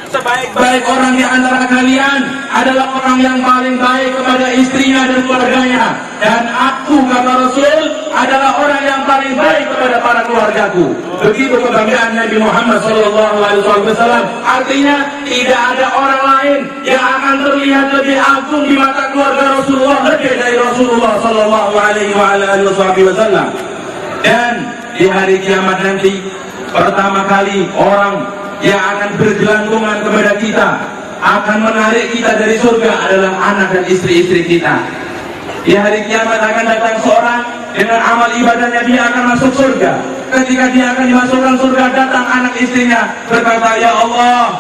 Sebaik-baik orang di antara kalian adalah orang yang paling baik kepada istrinya dan keluarganya, dan aku, kata Rasul, adalah orang yang paling baik kepada para keluarga padaku. Begitu kebanggaan Nabi Muhammad SAW. Artinya tidak ada orang lain yang akan terlihat lebih agung di mata keluarga Rasulullah lebih dari Rasulullah SAW. Dan di hari kiamat nanti, pertama kali orang yang akan bergelantungan kepada kita, akan menarik kita dari surga adalah anak dan istri-istri kita. Di hari kiamat akan datang seorang dengan amal ibadahnya, dia akan masuk surga. Ketika dia akan dimasukkan surga, datang anak istrinya berkata, "Ya Allah,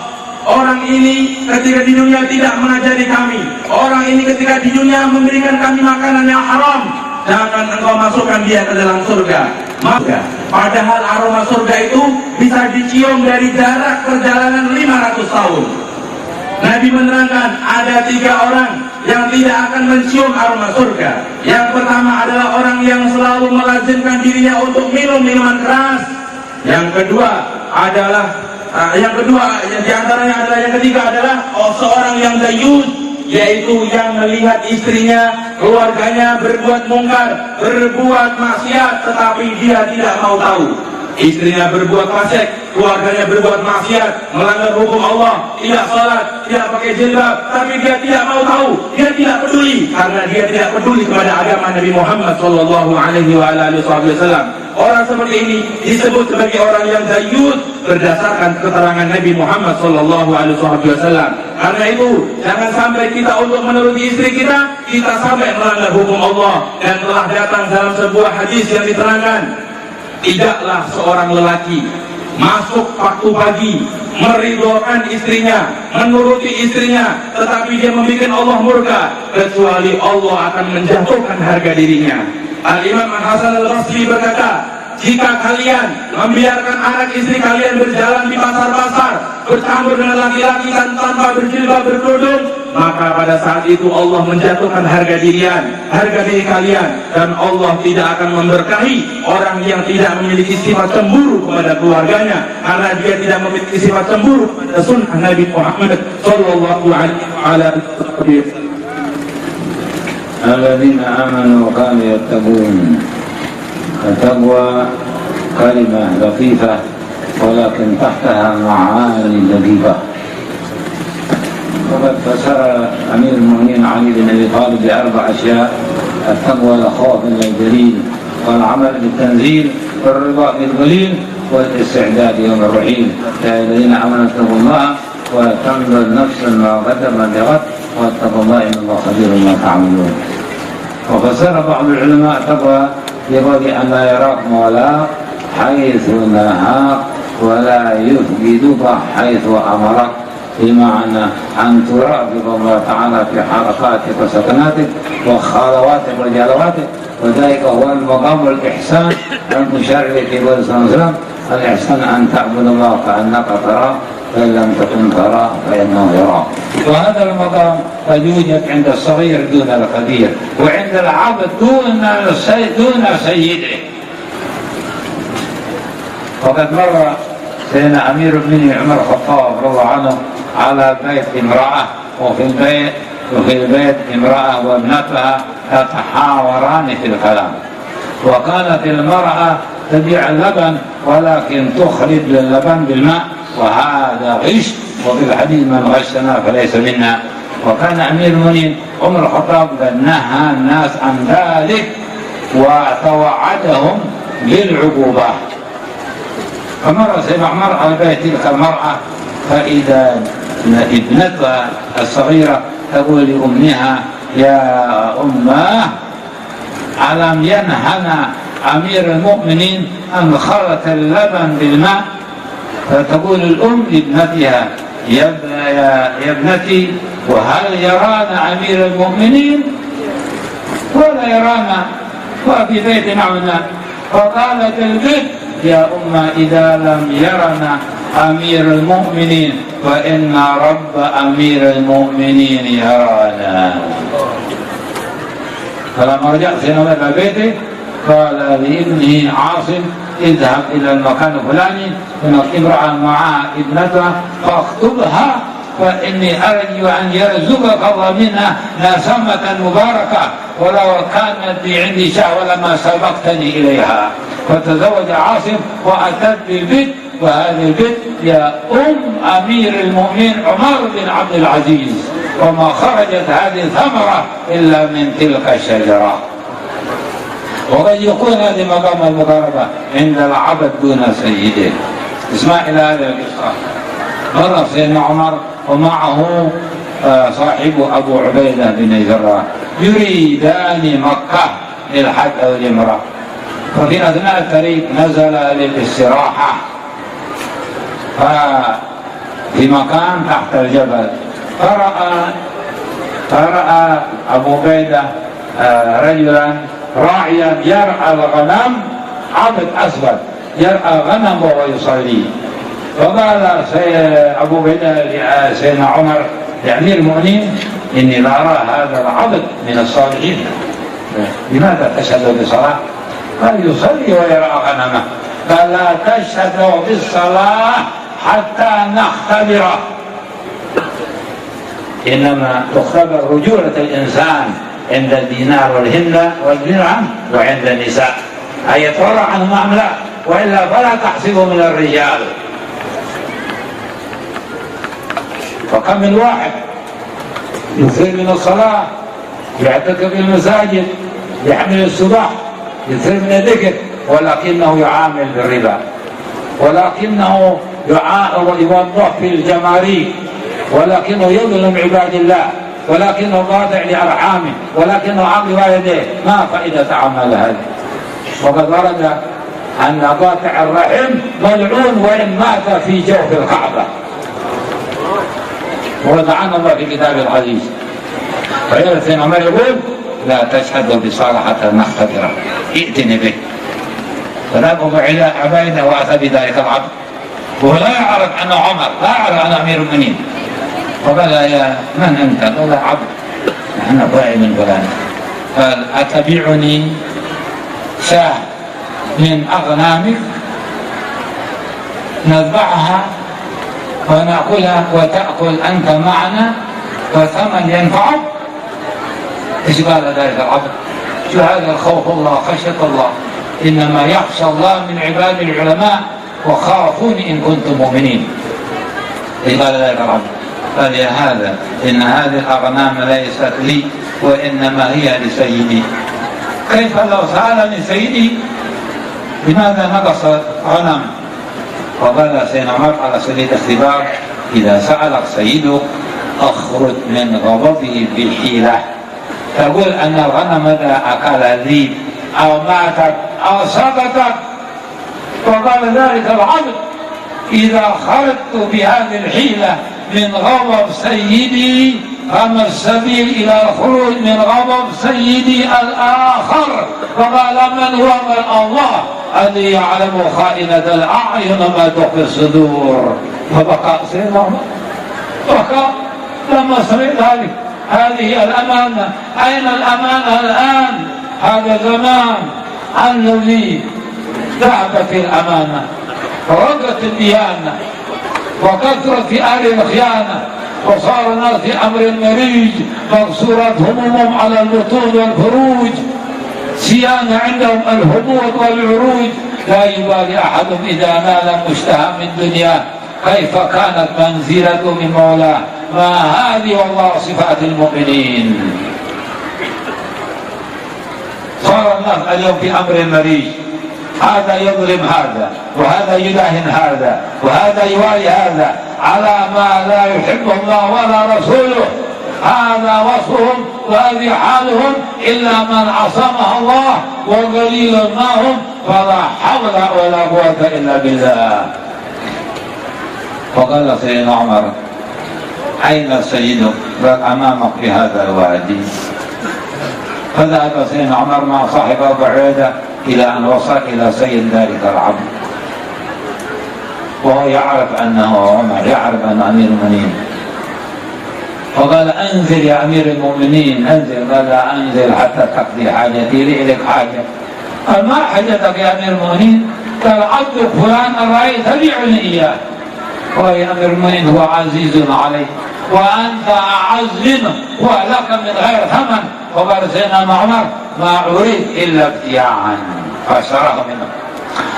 orang ini ketika di dunia tidak mengajari kami, orang ini ketika di dunia memberikan kami makanan yang haram, jangan engkau masukkan dia ke dalam surga." Maka padahal aroma surga itu bisa dicium dari jarak perjalanan 500 tahun. Nabi menerangkan ada 3 orang yang tidak akan mencium aroma surga. Yang pertama adalah orang yang selalu melazimkan dirinya untuk minum minuman keras. Yang kedua adalah yang ketiga adalah seorang yang dayus, yaitu yang melihat istrinya, keluarganya berbuat mungkar, berbuat maksiat, tetapi dia tidak mau tahu. Istrinya berbuat fasik, keluarganya berbuat maksiat, melanggar hukum Allah, tidak salat, tidak pakai jilbab, tapi dia tidak mau tahu, dia tidak peduli, karena dia tidak peduli kepada agama Nabi Muhammad SAW. Orang seperti ini disebut sebagai orang yang dayus berdasarkan keterangan Nabi Muhammad SAW. Karena itu jangan sampai kita untuk menuruti istri kita sampai melanggar hukum Allah. Dan telah datang dalam sebuah hadis yang diterangkan, tidaklah seorang lelaki masuk waktu pagi meridhokan istrinya, menuruti istrinya, tetapi dia membuat Allah murka, kecuali Allah akan menjatuhkan harga dirinya. Al-Imam Hasan Al-Basri berkata, jika kalian membiarkan anak istri kalian berjalan di pasar-pasar, bercampur dengan laki-laki tanpa berjilbab, berkerudung, maka pada saat itu Allah menjatuhkan harga diri kalian, dan Allah tidak akan memberkahi orang yang tidak memiliki sifat cemburu kepada keluarganya, karena dia tidak memiliki sifat cemburu pada sunnah Nabi Muhammad sallallahu alaihi wasallam. الذين آمنوا وكانوا يتقون. التقوى كلمة لطيفة ولكن تحتها معاني دقيقة. وقد فسر أمير المؤمنين علي بن أبي طالب ب4 أشياء: التقوى الخوف من الجليل، والعمل بالتنزيل، والرضا بالقليل، والاستعداد يوم الرحيل. يا الذين آمنوا اتقوا الله وتنظر نفس ما قدمت لغد واتقوا الله إن الله خبير ما تعملون. وفسر بعض العلماء التقوى بقول أن لا يراك مولاك حيث نهاك ولا يفقدك حيث أمرك، بمعنى أن تراقب الله تعالى في حركاتك وسكناتك وخلواتك وجلواتك، وذلك هو المقام الإحسان المشار إليه في قول صلى الله عليه وسلم: الإحسان أن تعبد الله كأنك تراه فإن لم تكن تراه فإنه يراك. وهذا المقام قد يوجد عند الصغير دون الكبير، وعند العبد دون سيده. وقد مر سيدنا أمير المؤمنين عمر الخطاب رضي الله عنه على بيت امرأة، وفي البيت امرأة وابنتها تتحاوران في الكلام. وكانت المرأة تبيع اللبن ولكن تخرج اللبن بالماء، وهذا غش، وفي الحديث: من غشنا فليس منا. وكان أمير المؤمنين عمر الخطاب قد نهى الناس عن ذلك وتوعدهم بالعقوبة. فمر سيدنا عمر على بيت تلك المرأة، فإذا ابنتها الصغيرة تقول لأمها: يا أماه، ألم ينهنا أمير المؤمنين أن خلط اللبن بالماء؟ فتقول الأم لابنتها: يا ابنتي، وهل يرانا أمير المؤمنين؟ ولا يرانا، وفي بيت معنا. فقالت البنت: يا أمة، إذا لم يرنا أمير المؤمنين فإن رب أمير المؤمنين يرانا. فلما رجع سيدنا إلى بيته قال لابنه عاصم: اذهب إلى المكان الفلاني، هناك امرأة معها ابنتها فاخطبها فإني أرجو أن يرزقك الله منها نسمة مباركة، ولو كانت لي عندي شهوة لما سبقتني إليها. فتزوج عاصم وأتت بالبنت، وهذه البنت يا أمير المؤمنين عمر بن عبد العزيز، وما خرجت هذه الثمرة إلا من تلك الشجرة. وقد يكون هذه مقام المقاربة عند العبد دون سيده. اسمع إلى هذه القصة. مر سيدنا عمر ومعه صاحبه أبو عبيدة بن الجراح يريدان مكة للحج أو العمرة، وفي أثناء الطريق نزل للاستراحة في مكان تحت الجبل، فرأى أبو عبيدة رجلا راعيا يرعى الغنم، عبد أسود يرعى غنم وهو يصلي. فقال أبو عبيدة لسيدنا عمر لأمير المؤمنين إني لا أرى هذا العبد من الصالحين، لماذا تشهد بصلاة؟ قال يصلي ويرعى غنمه. قال لا تشهد بالصلاة حتى نختبره، إنما تختبر رجولة الإنسان عند الدينار والهمة والدرهم وعند النساء، أن يتورع عنهم أم لا، وإلا فلا تحسبه من الرجال. فكم من واحد يكثر من الصلاة، يعتكف في المساجد، يحمل السباح، يكثر من الذكر، ولكنه يعامل بالربا، ولكنه يوظف في الجماريك، ولكنه يظلم عباد الله، ولكنه خاضع لأرحامه، ولكنه عاقل والديه. ما فائدة عمل هذا؟ وقد ورد أن قاطع الرحم ملعون وإن مات في جوف الكعبة، ولعن الله في كتاب العزيز. فإذا سيدنا عمر يقول لا تشهد بصلاة حتى نختبره، ائتني به. فذهب إلى عبيدة وأتى بذلك العبد، وهو لا يعرف أنه عمر، لا يعرف أنه أمير المؤمنين. فقال يا من أنت؟ قال عبد، أنا باعي من فلان. قال أتبعني شاة من أغنامك نذبحها ونأكلها وتأكل أنت معنا وثمن ينفعك؟ إيش قال ذلك العبد؟ شو هذا الخوف الله، خشية الله، إنما يخشى الله من عباد العلماء وخافوني إن كنتم مؤمنين. إيش قال ذلك العبد؟ قال يا هذا إن هذه الأغنام ليست لي وإنما هي لسيدي. كيف لو سألني سيدي لماذا نقص غنم؟ وقال سيدنا عمر على سبيل الاختبار إذا سألك سيدك أخرج من غضبه بالحيلة، تقول أن الغنم ذا أكل الذيب أو ماتت أو سقطت. وقال ذلك العبد إذا خرجت بهذه الحيلة من غضب سيدي فما السبيل إلى الخروج من غضب سيدي الآخر؟ فقال من هو؟ من الله الذي يعلم خائنة الأعين ما تخفي الصدور. فبقى سيدنا عمر بكى لما سمع ذلك. هذه الأمانة، أين الأمانة الآن؟ هذا زمان الذي ذهبت الأمانة ورقت الديانة وكثرت في أهل الخيانة، وصار الناس في أمر المريج مقصورات همومهم على البطون والفروج، صيانة عندهم الهبوط والعروج، لا يبالي أحد إذا نال مشتهى من دنيا كيف كانت منزلته من مولاه. ما هذه والله صفات المؤمنين. صار الناس اليوم في أمر المريج، هذا يظلم هذا، وهذا يداهن هذا، وهذا يوالي هذا على ما لا يحبه الله ولا رسوله. هذا وصفهم وهذه حالهم، إلا من عصمها الله وقليل ما هم، فلا حول ولا قوة إلا بالله. وقال سيدنا عمر أين سيدك؟ قال أمامك في هذا الوادي. فذهب سيدنا عمر مع صاحبه أبو عبيدة إلى أن وصل إلى سيد ذلك العبد، وهو يعرف أنه عمر، يعرف أنه أمير المؤمنين. فقال أنزل يا أمير المؤمنين، أنزل. قال لا أنزل حتى تقضي حاجتي، لي لك حاجة. قال ما حاجتك يا أمير المؤمنين؟ قال عبدك فلان أرأيت بيعني إياه. وهي أمير المؤمنين هو عزيز عليه وأنت أعز منه ولك من غير ثمن. وقال سيدنا عمر ما أريد إلا ابتياعا فاشتراه منه.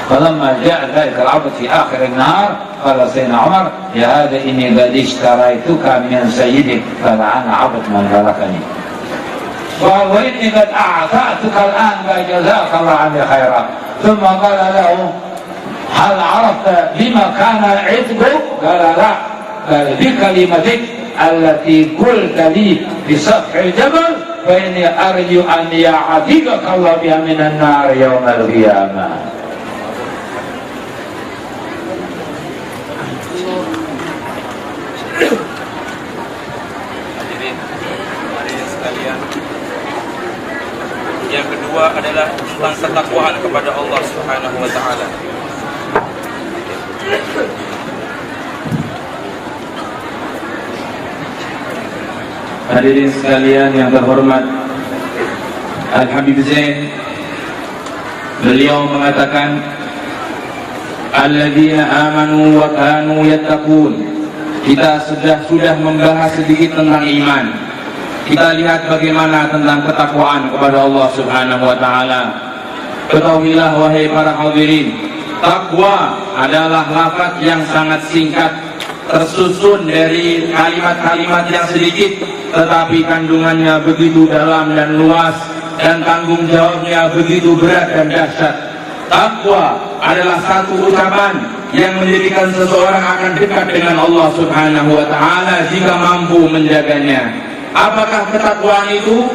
فلما جاء ذلك العبد في آخر النهار قال سيدنا عمر يا هذا إني قد اشتريتك من سيدك فلعن عبد من ملكني. قال وإني قد أعطيتك الآن فجزاك الله عني خيرا. ثم قال له هل عرفت بما كان عتقك؟ قال لا. قال بكلمتك التي قلت لي في سفح الجبل فإني أرجو أن يعتقك الله بها من النار يوم القيامة. Hadirin sekalian, yang kedua adalah tentang ketakwaan kepada Allah Subhanahu wa taala. Hadirin sekalian yang terhormat, Al-Habib Zain beliau mengatakan alladzina amanu wa kanu yattaqun. Kita sudah membahas sedikit tentang iman. Kita lihat bagaimana tentang ketakwaan kepada Allah Subhanahu wa taala. Ketahuilah wahai para hadirin, takwa adalah lafaz yang sangat singkat, tersusun dari kalimat-kalimat yang sedikit, tetapi kandungannya begitu dalam dan luas, dan tanggung jawabnya begitu berat dan dahsyat. Takwa adalah satu ucapan yang menjadikan seseorang akan dekat dengan Allah Subhanahu wa taala jika mampu menjaganya. Apakah ketakwaan itu?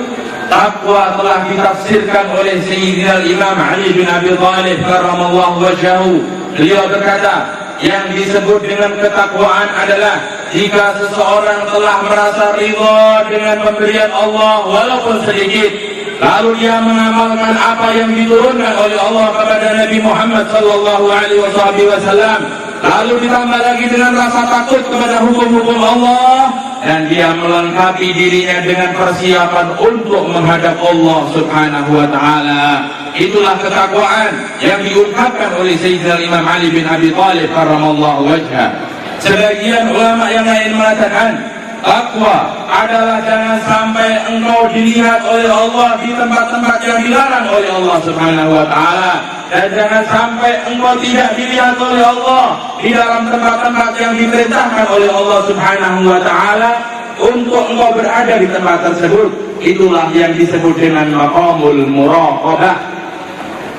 Takwa telah ditafsirkan oleh Sayyidina Imam Ali bin Abi Thalib karramallahu wajhahu. Beliau berkata, yang disebut dengan ketakwaan adalah jika seseorang telah merasa ridha dengan pemberian Allah walaupun sedikit, lalu dia mengamalkan apa yang diturunkan oleh Allah kepada Nabi Muhammad sallallahu alaihi wasallam, lalu ditambah lagi dengan rasa takut kepada hukum-hukum Allah, dan dia melengkapi dirinya dengan persiapan untuk menghadap Allah Subhanahu wa taala. Itulah ketakwaan yang diungkapkan oleh Sayyidina Imam Ali bin Abi Thalib karramallahu wajhah. Sebagian ulama yang lain mengatakan takwa adalah jangan sampai engkau dilihat oleh Allah di tempat-tempat yang dilarang oleh Allah Subhanahu wa taala, dan jangan sampai engkau tidak dilihat oleh Allah di dalam tempat-tempat yang diperintahkan oleh Allah Subhanahu wa taala untuk engkau berada di tempat tersebut. Itulah yang disebut dengan maqamul muraqabah.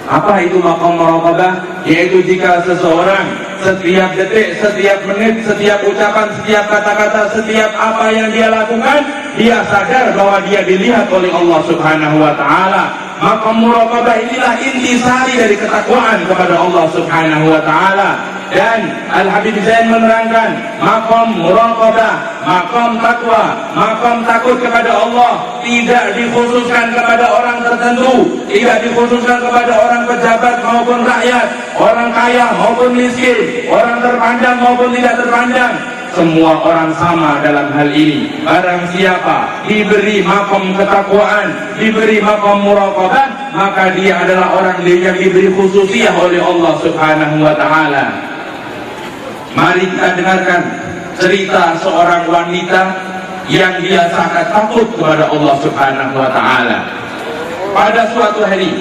Apa itu maqam muraqabah? Yaitu jika seseorang setiap detik, setiap menit, setiap ucapan, setiap kata-kata, setiap apa yang dia lakukan, dia sadar bahwa dia dilihat oleh Allah Subhanahu wa taala. Maqam muraqabah inilah intisari dari ketakwaan kepada Allah Subhanahu wa taala. Dan Al-Habib Zain menerangkan maqam muraqabah, maqam takwa, maqam takut kepada Allah tidak dikhususkan kepada orang tertentu, tidak dikhususkan kepada orang pejabat maupun rakyat, orang kaya maupun miskin, orang terpandang maupun tidak terpandang. Semua orang sama dalam hal ini. Barang siapa diberi maqam ketakwaan, diberi maqam muraqabah, maka dia adalah orang yang diberi khususiyah oleh Allah Subhanahu wa taala. Mari kita dengarkan cerita seorang wanita yang dia sangat takut kepada Allah Subhanahu wa taala. Pada suatu hari,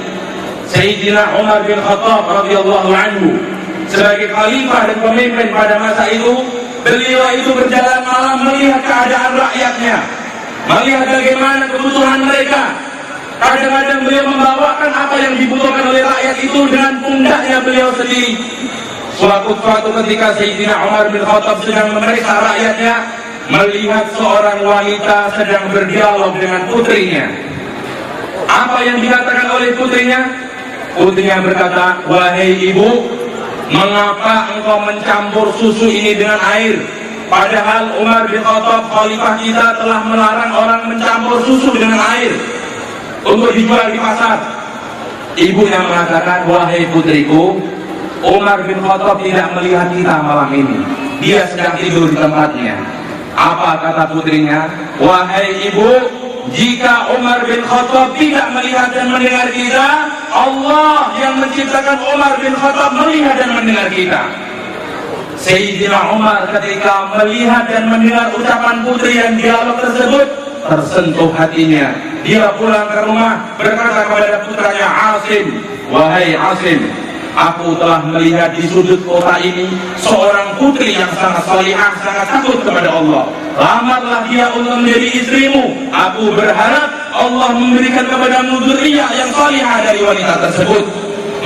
Sayyidina Umar bin Khattab radhiyallahu anhu sebagai khalifah dan pemimpin pada masa itu, beliau itu berjalan malam melihat keadaan rakyatnya, melihat bagaimana kebutuhan mereka. Kadang-kadang beliau membawakan apa yang dibutuhkan oleh rakyat itu dengan pundaknya beliau sendiri. Suatu ketika Sayyidina Umar bin Khattab sedang memeriksa rakyatnya, melihat seorang wanita sedang berdialog dengan putrinya. Apa yang dikatakan oleh putrinya? Putrinya berkata, wahai ibu, mengapa engkau mencampur susu ini dengan air? Padahal Umar bin Khattab khalifah kita telah melarang orang mencampur susu dengan air untuk dijual di pasar. Ibunya mengatakan, wahai putriku, Umar bin Khattab tidak melihat kita malam ini. Dia sedang tidur di tempatnya. Apa kata putrinya? Wahai ibu, jika Umar bin Khattab tidak melihat dan mendengar kita, Allah yang menciptakan Umar bin Khattab melihat dan mendengar kita. Sayyidina Umar ketika melihat dan mendengar ucapan putri yang dialog tersebut, tersentuh hatinya. Dia pulang ke rumah berkata kepada putranya Asim, "Wahai Asim, aku telah melihat di sudut kota ini seorang putri yang sangat salihah, sangat takut kepada Allah. Lamarlah dia untuk menjadi istrimu. Aku berharap Allah memberikan kepadamu dzurriyyah yang salihah dari wanita tersebut."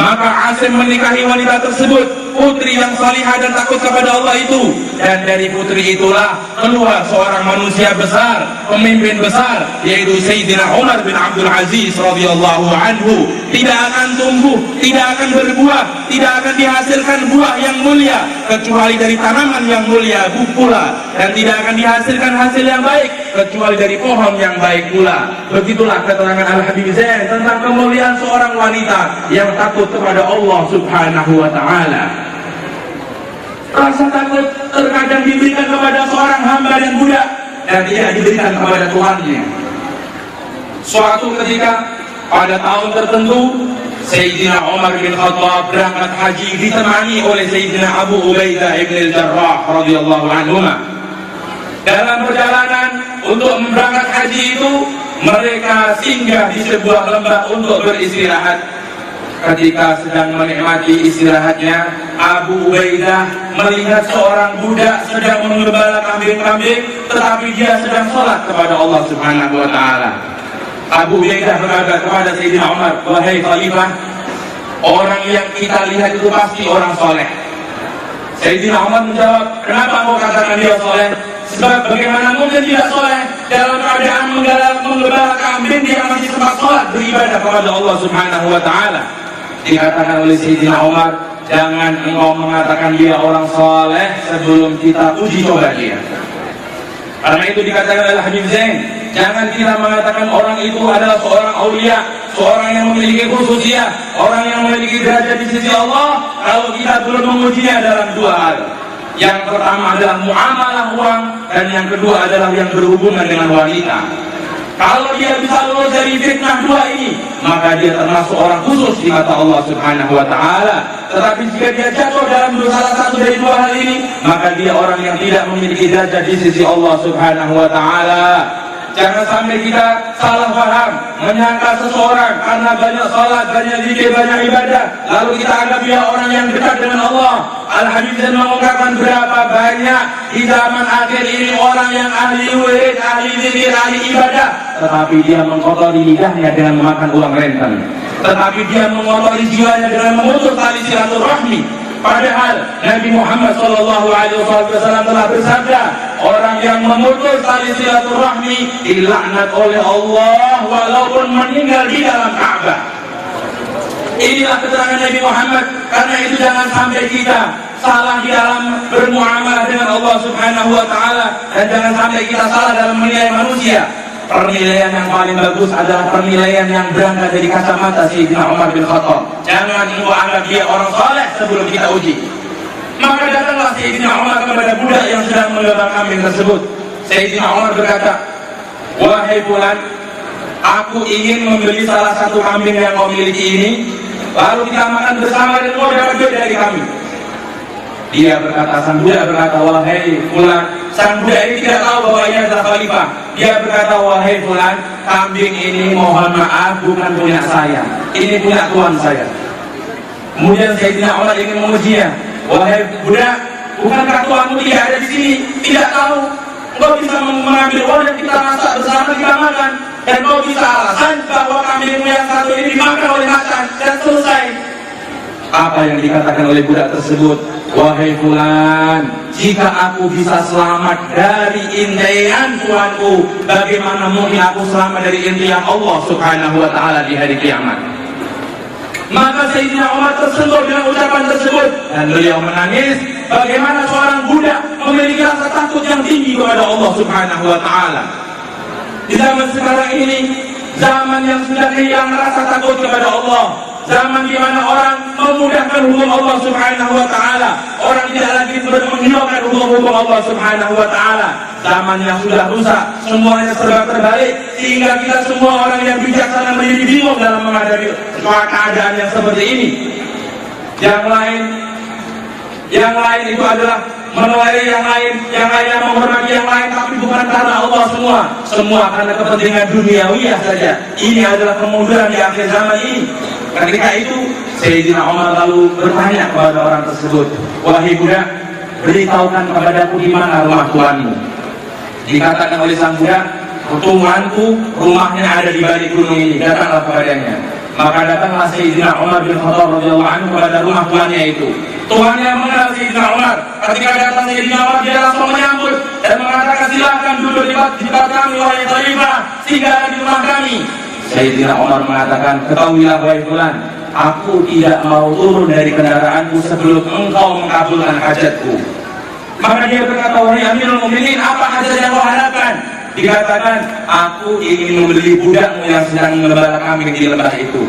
Maka Asim menikahi wanita tersebut, putri yang salihah dan takut kepada Allah itu. Dan dari putri itulah keluar seorang manusia besar, pemimpin besar, yaitu Sayyidina Umar bin Abdul Aziz radhiyallahu anhu. Tidak akan tumbuh, tidak akan berbuah, tidak akan dihasilkan buah yang mulia kecuali dari tanaman yang mulia pula, dan tidak akan dihasilkan hasil yang baik kecuali dari pohon yang baik pula. Begitulah keterangan Al-Habib Zain tentang kemuliaan seorang wanita yang takut kepada Allah Subhanahu wa ta'ala. Rasa takut terkadang diberikan kepada seorang hamba dan budak dan tidak diberikan kepada Tuhannya. Suatu ketika pada tahun tertentu, Sayyidina Umar bin Khattab berangkat haji ditemani oleh Sayyidina Abu Ubaidah ibn al-Jarrah radhiyallahu anhuma. Dalam perjalanan untuk berangkat haji itu, mereka singgah di sebuah lembah untuk beristirahat. Ketika sedang menikmati istirahatnya, Abu Ubaidah melihat seorang budak sedang menggembala kambing-kambing, tetapi dia sedang sholat kepada Allah Subhanahu wa ta'ala. Abu Ubaidah berkata kepada Sayyidina Umar, "Wahai Khalifah, orang yang kita lihat itu pasti orang soleh." Sayyidina Umar menjawab, "Kenapa kau katakan dia soleh? Sebab bagaimana mungkin tidak soleh dalam keadaan menggembala kambing, dia masih sempat sholat beribadah kepada Allah Subhanahu wa ta'ala." Dikatakan oleh Sayyidina Umar, "Jangan engkau mengatakan dia orang soleh sebelum kita uji coba dia." Karena itu dikatakan oleh Habib Zain, jangan kita mengatakan orang itu adalah seorang aulia, seorang yang memiliki khususiyah, orang yang memiliki derajat di sisi Allah, kalau kita belum mengujinya dalam dua hal. Yang pertama adalah muamalah uang, dan yang kedua adalah yang berhubungan dengan wanita. Kalau dia bisa lulus dari fitnah dua ini, maka dia termasuk orang khusus di mata Allah Subhanahu wa ta'ala. Tetapi jika dia jatuh dalam salah satu dari dua hal ini, maka dia orang yang tidak memiliki derajat di sisi Allah Subhanahu wa ta'ala. Jangan sampai kita salah paham, menyangka seseorang karena banyak salat, banyak zikir, banyak ibadah, lalu kita anggap dia orang yang dekat dengan Allah. Al-Habib Zain mengungkapkan berapa banyak di zaman akhir ini orang yang ahli wirid, ahli zikir, ahli ibadah, tetapi dia mengkotori lidahnya dengan memakan uang renten, tetapi dia mengotori jiwanya dengan memutus tali silaturahmi. Padahal Nabi Muhammad SAW telah bersabda, orang yang memutus tali silaturahmi dilaknat oleh Allah walaupun meninggal di dalam Ka'bah. Inilah keterangan Nabi Muhammad. Karena itu jangan sampai kita salah di dalam bermuamalah dengan Allah Subhanahu wa ta'ala, dan jangan sampai kita salah dalam menilai manusia. Penilaian yang paling bagus adalah penilaian yang berangkat dari kacamata Sayyidina Umar bin Khattab. Jangan engkau anggap dia orang saleh sebelum kita uji. Maka datanglah Sayyidina Umar kepada budak yang sedang menggembala kambing tersebut. Sayyidina Umar berkata, "Wahai fulan, aku ingin membeli salah satu kambing yang kau miliki ini, lalu kita makan bersama dan kau dapat duit dari kami." Dia berkata, sang budak berkata, "Wahai fulan," sang budak ini tidak tahu bahwa ia adalah khalifah. Dia berkata, "Wahai fulan, kambing ini mohon maaf bukan punya saya, ini punya tuan saya." Kemudian Sayyidina Umar ingin mengujinya, "Wahai budak, bukankah tuanmu tidak ada di sini? Tidak tahu? Kau bisa mengambil uang dan kita masak bersama, kita makan, dan kau bisa alasan bahwa kambingmu yang satu ini dimakan oleh macan dan selesai." Apa yang dikatakan oleh budak tersebut? "Wahai fulan, jika aku bisa selamat dari intaian tuanku, bagaimana mungkin aku selamat dari intaian Allah Subhanahu wa ta'ala di hari kiamat?" Maka Sayyidina Umar tersentuh dengan ucapan tersebut, dan beliau menangis. Bagaimana seorang budak memiliki rasa takut yang tinggi kepada Allah Subhanahu wa ta'ala. Di zaman sekarang ini, zaman yang sudah kehilangan rasa takut kepada Allah, zaman di mana orang memudahkan hukum Allah Subhanahu wa ta'ala, orang tidak lagi menghilangkan hukum Allah Subhanahu wa ta'ala. Zaman yang sudah rusak, semuanya serba terbalik, sehingga kita semua orang yang bijaksana menjadi bingung dalam menghadapi keadaan yang seperti ini. Yang lain Yang lain itu adalah meneladani yang lain, yang lainnya menghormati yang lain, tapi bukan karena Allah semua karena kepentingan duniawiyah saja. Ini adalah kemunduran di akhir zaman ini. Ketika itu Sayyidina Umar lalu bertanya kepada orang tersebut, wahai budak, beritahukan kepadaku di mana rumah tuanmu. Dikatakan oleh sang budak, tuanku rumahnya ada di balik gunung ini, datanglah kepadanya. Maka datanglah Sayyidina Umar bin Khattab radhiyallahu anhu kepada rumah tuannya itu. Tuannya mengenal Sayyidina Umar. Ketika datang Sayyidina Umar, dia langsung menyambut dan mengatakan, silakan duduk di tempat kami wahai khalifah, singgah di rumah kami. Sayyidina Umar mengatakan, ketahuilah wahai fulan, aku tidak mau turun dari kendaraanku sebelum engkau mengabulkan hajatku. Maka dia berkata, wahai Amirul Mukminin, apa hajat yang kau harapkan? Dikatakan, aku ingin membeli budakmu yang sedang mengembala kambing di lembah itu.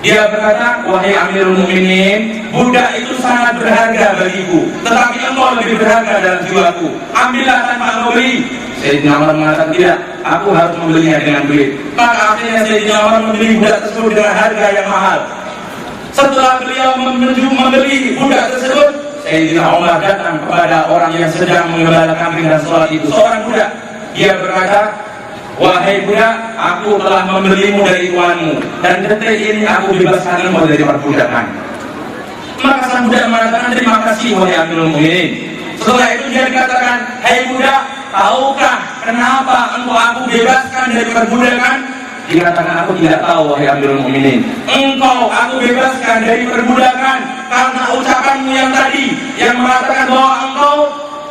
Dia berkata, wahai Amirul Mukminin, budak itu sangat berharga bagiku, tetapi engkau lebih berharga dalam jiwaku. Ambillah tanpa engkau beli. Sayyidina Umar mengatakan, tidak, aku harus membelinya dengan duit. Maka akhirnya Sayyidina Umar membeli budak tersebut dengan harga yang mahal. Setelah beliau membeli budak tersebut, Sayyidina Umar datang kepada orang yang sedang mengembala kambing dan sholat itu, seorang budak. Dia berkata, wahai budak, aku telah membelimu dari tuanmu, dan detik ini aku bebaskan engkau dari perbudakan. Maka sang budak mengatakan, terima kasih wahai Amirul Mukminin. Setelah itu dia dikatakan, hai budak, tahukah kenapa engkau aku bebaskan dari perbudakan? Dikatakan, aku tidak tahu wahai Amirul Mukminin. Engkau aku bebaskan dari perbudakan karena ucapanmu yang tadi, yang mengatakan bahwa engkau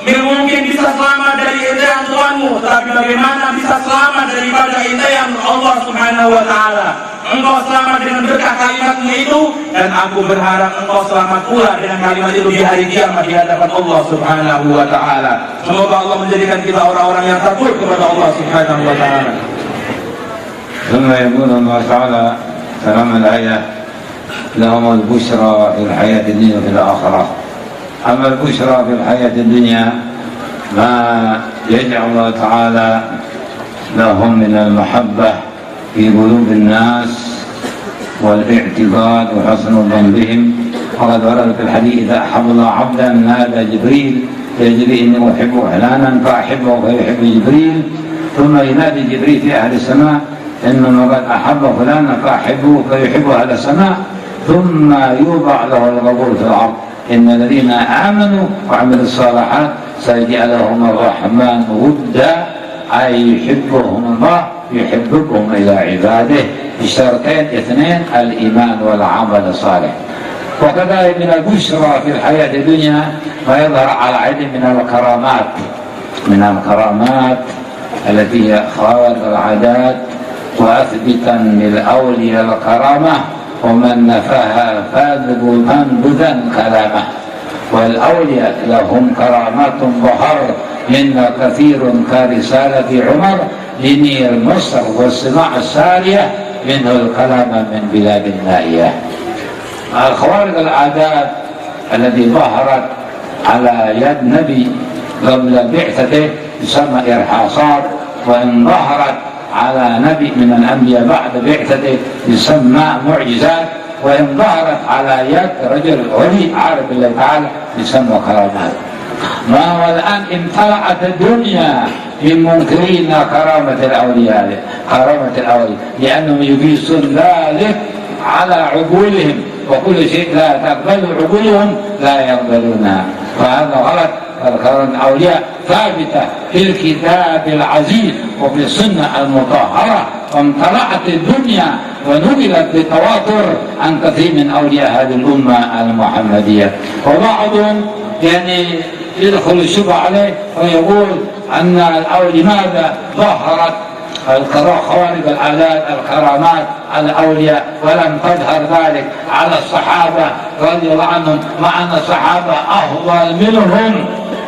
mungkin bisa selamat dari intian Tuhanmu, tapi bagaimana bisa selamat daripada intian Allah Subhanahu wa Ta'ala? Engkau selamat dengan berkah kalimatmu itu, dan aku berharap engkau selamat pula dengan kalimat itu di hari kiamat di hadapan Allah Subhanahu wa Ta'ala. Semoga Allah menjadikan kita orang-orang yang takut kepada Allah Subhanahu wa Ta'ala. ثم يقول الله تعالى كلام الآية لهم البشرى في الحياة الدنيا وفي الآخرة. أما البشرى في الحياة الدنيا ما يجعل الله تعالى لهم من المحبة في قلوب الناس والاعتقاد وحسن الظن بهم. وقد ورد في الحديث إذا أحب الله عبدا نادى جبريل يجري إني أحب فلانا فأحبه فيحب جبريل، ثم ينادي جبريل في أهل السماء إنما قد أحب فلانا فأحبه فيحب أهل السماء، ثم يوضع له القبول في الأرض إن الذين آمنوا وعملوا الصالحات سيجعل لهم الرحمن ودا، أي يحبهم الله يحببهم إلى عباده بشرطين اثنين، الإيمان والعمل الصالح. وكذلك من البشرى في الحياة الدنيا ما يظهر على عدد من الكرامات التي هي خوارق العادات وأثبتا للأولياء الكرامة، ومن نفاها فاذب منبذا كلامه. والأولياء لهم كرامات ظهر منا كثير كرسالة عمر لنير مصر والصناعة السارية منه الكلام من بلاد النائية. الخوارق العادات التي ظهرت على يد نبي قبل بعثته تسمى إرهاصات، وإن ظهرت على نبي من الأنبياء بعد بعثته يسمى معجزات، وإن ظهرت على يد رجل ولي عارف بالله تعالى يسمى كرامات. ما هو الآن امتلأت الدنيا من منكرين كرامة الأولياء لأنهم يقيسون ذلك على عقولهم، وكل شيء لا تقبل عقولهم لا يقبلونها، فهذا غلط. فالكرامة الأولياء ثابتة في الكتاب العزيز وفي السنة المطهرة، وامتلأت الدنيا ونقلت بالتواتر عن كثير من أولياء هذه الأمة المحمدية. وبعضهم يدخل الشبهة عليه ويقول أن الأولياء لماذا ظهرت خوارق العادات الكرامات الأولياء ولم تظهر ذلك على الصحابة رضي الله عنهم، مع أن الصحابة أفضل منهم.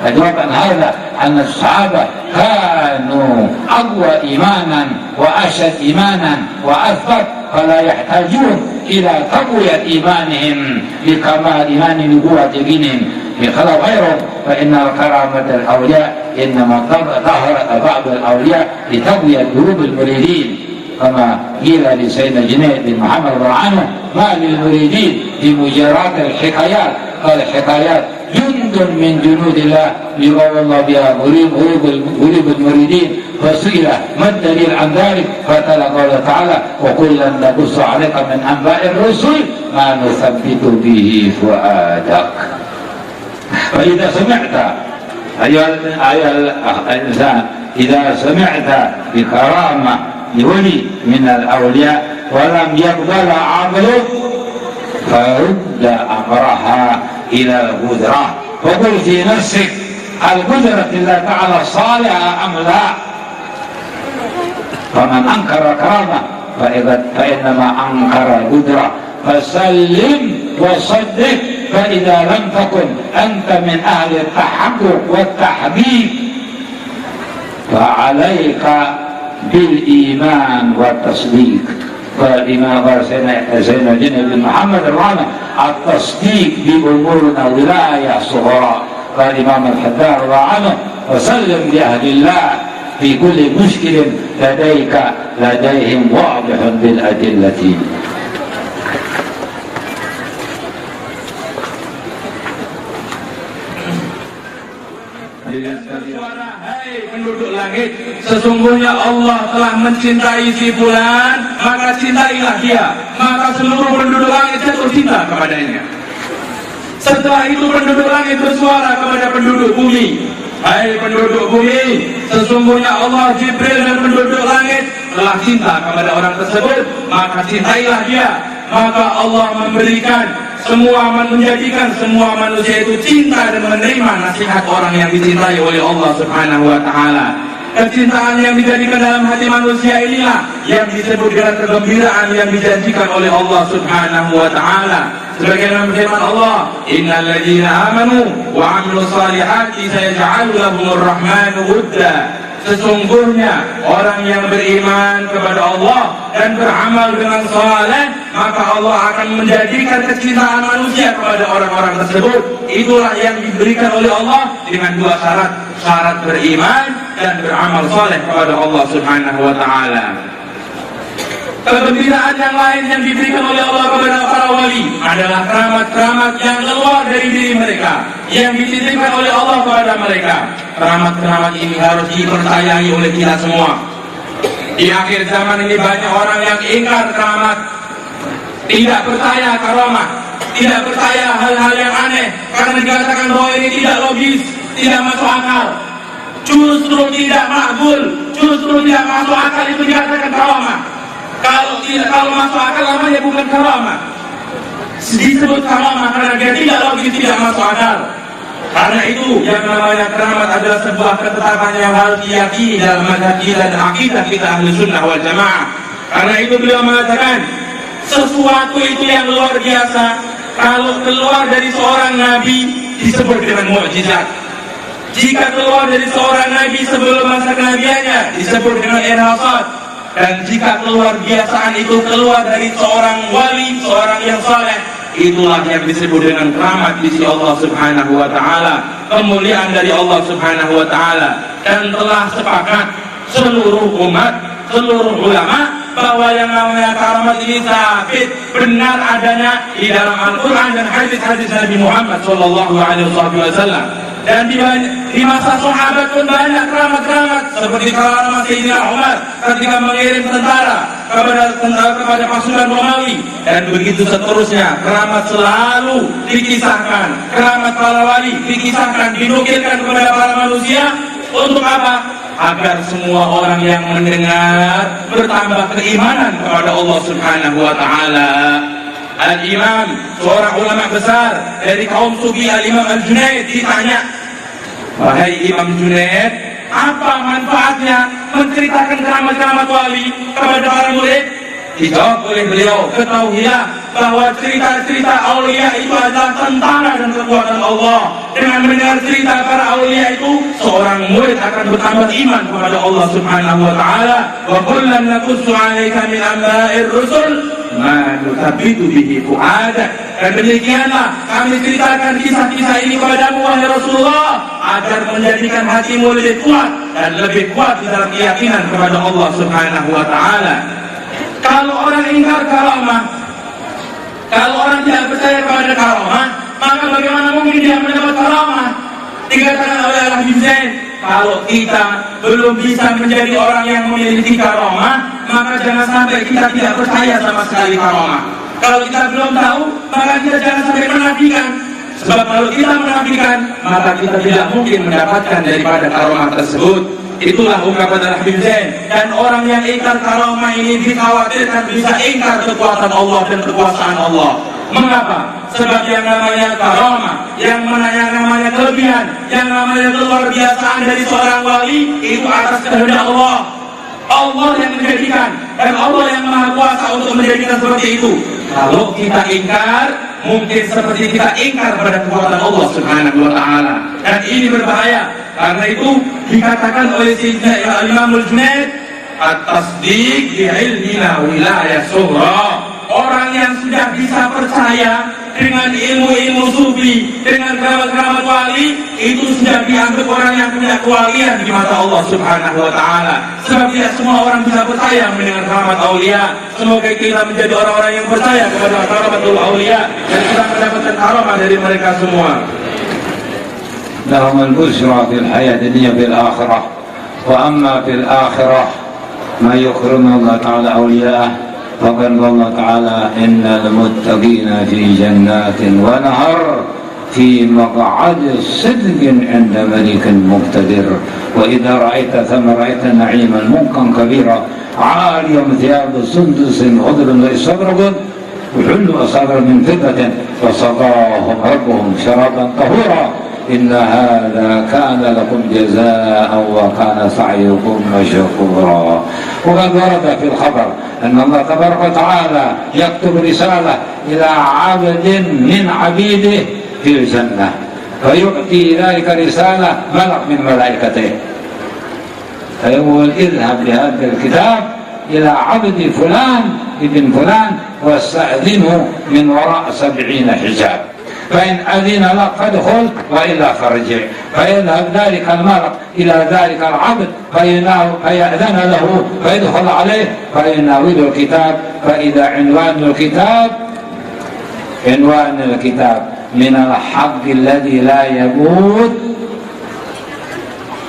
الجواب عن هذا أن الصحابة كانوا أقوى إيمانا وأشد إيمانا وأثبت، فلا يحتاجون إلى تقوية إيمانهم بكمال إيمان نبوة دينهم بخلاف غيرهم. فإن كرامة الأولياء إنما ظهرت بعض الأولياء لتقوية قلوب المريدين، كما قيل لسيدنا جنيد بن محمد رضي الله عنه: ما للمريدين بمجرات الحكايات، قال الحكايات جند من جنود الله يقوى الله بها قلوب المريدين. فسئل ما الدليل عن ذلك؟ فتلا قال تعالى وكلا نقص عليك من أنباء الرسل ما نثبت به فؤادك. فإذا سمعت أيها الإنسان، إذا سمعت بكرامة لولي من الأولياء ولم يقبل عقلك فرد أمرها إلى القدرة، وقل في نفسك القدرة الله تعالى صالحة أم لا. فمن أنكر كرامة فإنما أنكر القدرة. فسلم وصدق، فإذا لم تكن أنت من أهل التحقق والتحقيق فعليك بالإيمان والتصديق. فالإمام سيدنا جنة بن محمد الرحمة التصديق بأمورنا ولاية صغرى. قال الإمام الحدار الله عنه وسلم لأهل الله في كل مشكل لديهم واضح بالأدلة. Hai penduduk langit, sesungguhnya Allah telah mencintai si fulan, maka cintailah dia, maka seluruh penduduk langit jatuh cinta kepadanya. Setelah itu penduduk langit bersuara kepada penduduk bumi, hai penduduk bumi, sesungguhnya Allah, Jibril dan penduduk langit telah cinta kepada orang tersebut, maka cintailah dia. Maka Allah menjadikan semua manusia itu cinta dan menerima nasihat orang yang dicintai oleh Allah Subhanahu wa Ta'ala. Kecintaan yang dijadikan dalam hati manusia inilah yang disebut dengan kegembiraan yang dijanjikan oleh Allah Subhanahu wa Ta'ala. Sebagaimana firman Allah, innal ladzina amanu wa 'amilus salihati sayaj'alu lahumur rahmanu wudda. Sesungguhnya orang yang beriman kepada Allah dan beramal dengan saleh, maka Allah akan menjadikan kecintaan manusia kepada orang-orang tersebut. Itulah yang diberikan oleh Allah dengan dua syarat, syarat beriman dan beramal saleh kepada Allah Subhanahu wa Ta'ala. Kegembiraan yang lain yang diberikan oleh Allah kepada para wali adalah keramat-keramat yang keluar dari diri mereka, yang dititipkan oleh Allah kepada mereka. Keramat-keramat ini harus dipercayai oleh kita semua. Di akhir zaman ini banyak orang yang ingkar keramat, tidak percaya karamah, tidak percaya hal-hal yang aneh, karena dikatakan bahwa ini tidak logis, tidak masuk akal. Justru tidak makbul, justru tidak masuk akal itu dikatakan karamah. Kalau masuk akal namanya bukan karamah. Disebut karamah karena dia tidak logis, tidak masuk akal. Karena itu yang namanya keramat adalah sebuah ketetapan yang harus diyakini dalam mazhab kita dan akidah kita ahli sunnah wal jamaah. Karena itu beliau mengatakan sesuatu itu yang luar biasa kalau keluar dari seorang nabi disebut dengan mukjizat. Jika keluar dari seorang nabi sebelum masa kenabiannya disebut dengan irhasat. Dan jika keluar biasaan itu keluar dari seorang wali, seorang yang saleh, itulah yang disebut dengan keramat di sisi Allah Subhanahu wa Ta'ala, kemuliaan dari Allah Subhanahu wa Ta'ala. Dan telah sepakat seluruh umat, seluruh ulama bahwa yang namanya keramat ini sabit, benar adanya di dalam Al-Quran dan hadis-hadis Nabi Muhammad SAW. Dan di masa sahabat pun banyak keramat-keramat, seperti keramat Sayyidina Umar ketika mengirim tentara kepada pasukan Romawi, dan begitu seterusnya. Keramat selalu dikisahkan, keramat para wali dikisahkan, dinukilkan kepada para manusia. Untuk apa? Agar semua orang yang mendengar bertambah keimanan kepada Allah Subhanahu wa Ta'ala. Al-Imam, seorang ulama besar dari kaum Sufi, Al-Imam Al-Junaid ditanya, wahai Imam Junaid, apa manfaatnya menceritakan keramat-keramat wali kepada para murid? Dijawab oleh beliau, ketahuilah bahwa cerita-cerita aulia itu adalah tentara dan kekuatan Allah. Dengan mendengar cerita para aulia itu, seorang murid akan bertambah iman kepada Allah Subhanahu wa Ta'ala. Wa kullan naqussu 'alaika min anba'ir rusul ma nuthabbitu bihi fu'adak. Dan demikianlah kami ceritakan kisah-kisah ini kepadamu wahai Rasulullah, agar menjadikan hatimu lebih kuat dan lebih kuat di dalam keyakinan kepada Allah Subhanahu wa Ta'ala. Kalau orang ingkar karamah, kalau orang tidak percaya kepada karamah, maka bagaimana mungkin dia mendapat karamah? Dikatakan oleh Al-Habib Zain, kalau kita belum bisa menjadi orang yang memiliki karamah, maka jangan sampai kita tidak percaya sama sekali karamah. Kalau kita belum tahu, maka kita jangan sampai menafikan. Sebab kalau kita menafikan, maka kita tidak mungkin mendapatkan daripada karamah tersebut. Itulah ungkapan Al-Habib Zain. Dan orang yang ingkar karamah ini dikhawatirkan bisa ingkar kekuatan Allah dan kekuasaan Allah. Mengapa? Sebab yang namanya karamah, yang namanya kelebihan, yang namanya keluar biasaan dari seorang wali, itu atas kehendak Allah. Allah yang menjadikan, dan Allah yang maha kuasa untuk menjadikan seperti itu. Kalau kita ingkar, mungkin seperti kita ingkar pada kekuatan Allah Subhanahu wa ta'ala. Dan ini berbahaya. Karena itu dikatakan oleh Sayyidina Imam Al-Junaid, at-tasdiq bi'ilmina wilayah sughra. Orang yang sudah bisa percaya dengan ilmu-ilmu sufi, dengan keramat-keramat wali, itu sudah dianggap orang yang punya kewalian di mata Allah Subhanahu wa ta'ala. Sebab tidak semua orang bisa percaya dengan keramat aulia. Semoga kita menjadi orang-orang yang percaya kepada karamatul aulia, dan kita mendapatkan karamah dari mereka semua. لهم البشرى في الحياة الدنيا في الآخرة وأما في الآخرة ما يكرم الله تعالى أولياءه فقال الله تعالى إن المتقين في جنات ونهر في مقعد صدق عند ملك مقتدر وإذا رأيت ثم رأيت نعيما ملكا كبيرا عاليا ثياب سندس خضر واستبرق وحلوا أصابر من فضة وسقاهم ربهم شرابا طهورا إن هذا كان لكم جزاء وكان سعيكم مشكورا. وقد ورد في الخبر أن الله تبارك وتعالى يكتب رسالة إلى عبد من عبيده في الجنة فيؤتي ذلك رسالة ملك من ملائكته فيقول اذهب بهذا الكتاب إلى عبد فلان ابن فلان واستأذنه من وراء 70 حجاب فإن أذن لك فادخل وإلا فارجع. فيذهب ذلك الملك إلى ذلك العبد فيأذن له فيدخل عليه فيناول الكتاب فإذا عنوان الكتاب من الحق الذي لا يموت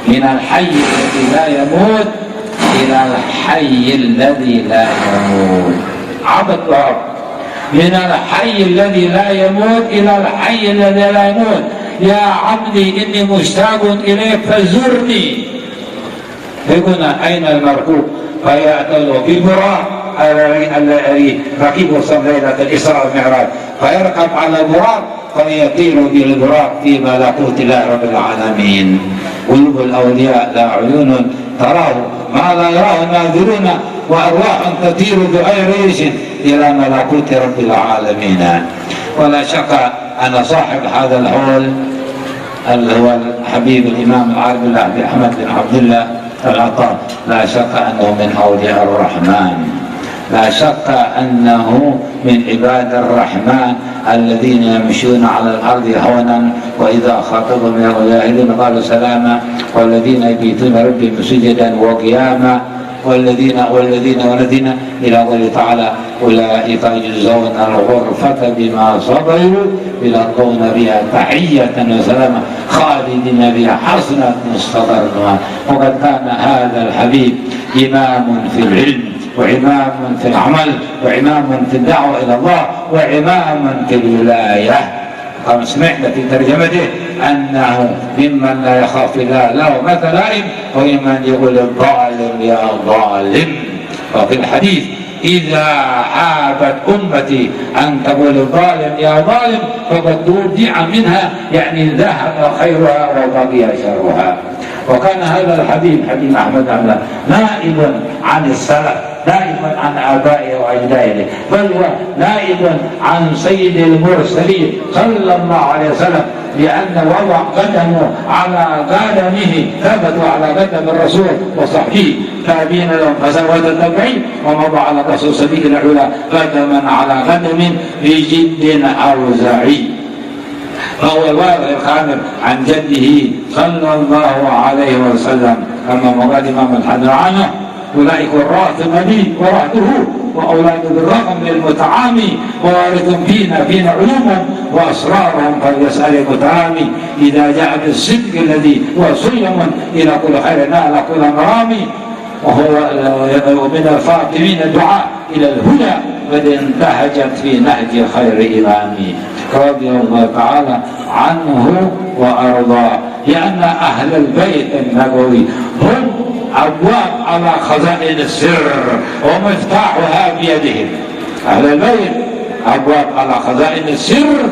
من الحي الذي لا يموت إلى الحي الذي لا يموت. عبد رب من الحي الذي لا يموت إلى الحي الذي لا يموت. يا عبدي إني مشتاق إليك فزرني. فيقول أين المركوب؟ فيأتوا ببراق الذي ركبه صلى ليلة الإسراء والمعراج فيركب على البراق فيطير بالبراق في ملكوت الله رب العالمين. قلوب الأولياء لا عيون تراه ما لا يراه الناظرون وأرواح تطير بغير ريش إلى ملكوت رب العالمين. ولا شك أن صاحب هذا الحول اللي هو الحبيب الإمام العارف الله أحمد بن عبد الله العطار لا شك أنه من أولياء الرحمن لا شك أنه من عباد الرحمن الذين يمشون على الأرض هونا وإذا خاطبهم الجاهلون قالوا سلاما والذين يبيتون ربهم سجدا وقياما والذين إلى قوله تعالى أولئك يجزون الغرفة بما صبروا يلقون بها تحية وسلاما خالدين بها حسنة مستقرا. وقد كان هذا الحبيب إمام في العلم وإمام في العمل وإمام في الدعوة إلى الله وإمام في الولاية. كما سمعنا في ترجمته أنه ممن لا يخاف الله لومة لائم وممن يقول الظالم يا ظالم. وفي الحديث إذا حابت أمتي أن تقول الظالم يا ظالم فقد ودع منها يعني ذهب خيرها وبقي شرها. وكان هذا الحبيب حبيب أحمد عبد نائب عن السلف نائب عن آبائه وأجداده بل هو نائب عن سيد المرسلين صلى الله عليه وسلم لأن وضع قدمه على قدمه ثبتوا على قدم الرسول وصحبه تابعين لهم فسواد التابعين ومضى على الرسول سبيل العلا قدما على قدم بجد أوزعي. فهو الوارث الخامر عن جده صلى الله عليه وسلم كما قال الإمام الحضراني أولئك وراث النبي ورثته وأولاد بالرقم للمتعامي ووارث فينا علومهم وأسرارهم فليسأل المتعامي إذا جاء بالصدق الذي هو سلم إلى كل خير نال كل مرامي وهو من الفاطمين الدعاء إلى الهدى قد انتهجت في نهج خير إمامي رضي الله تعالى عنه وأرضاه لأن أهل البيت النبوي هم أبواب على خزائن السر ومفتاحها بيدهم. أهل البيت أبواب على خزائن السر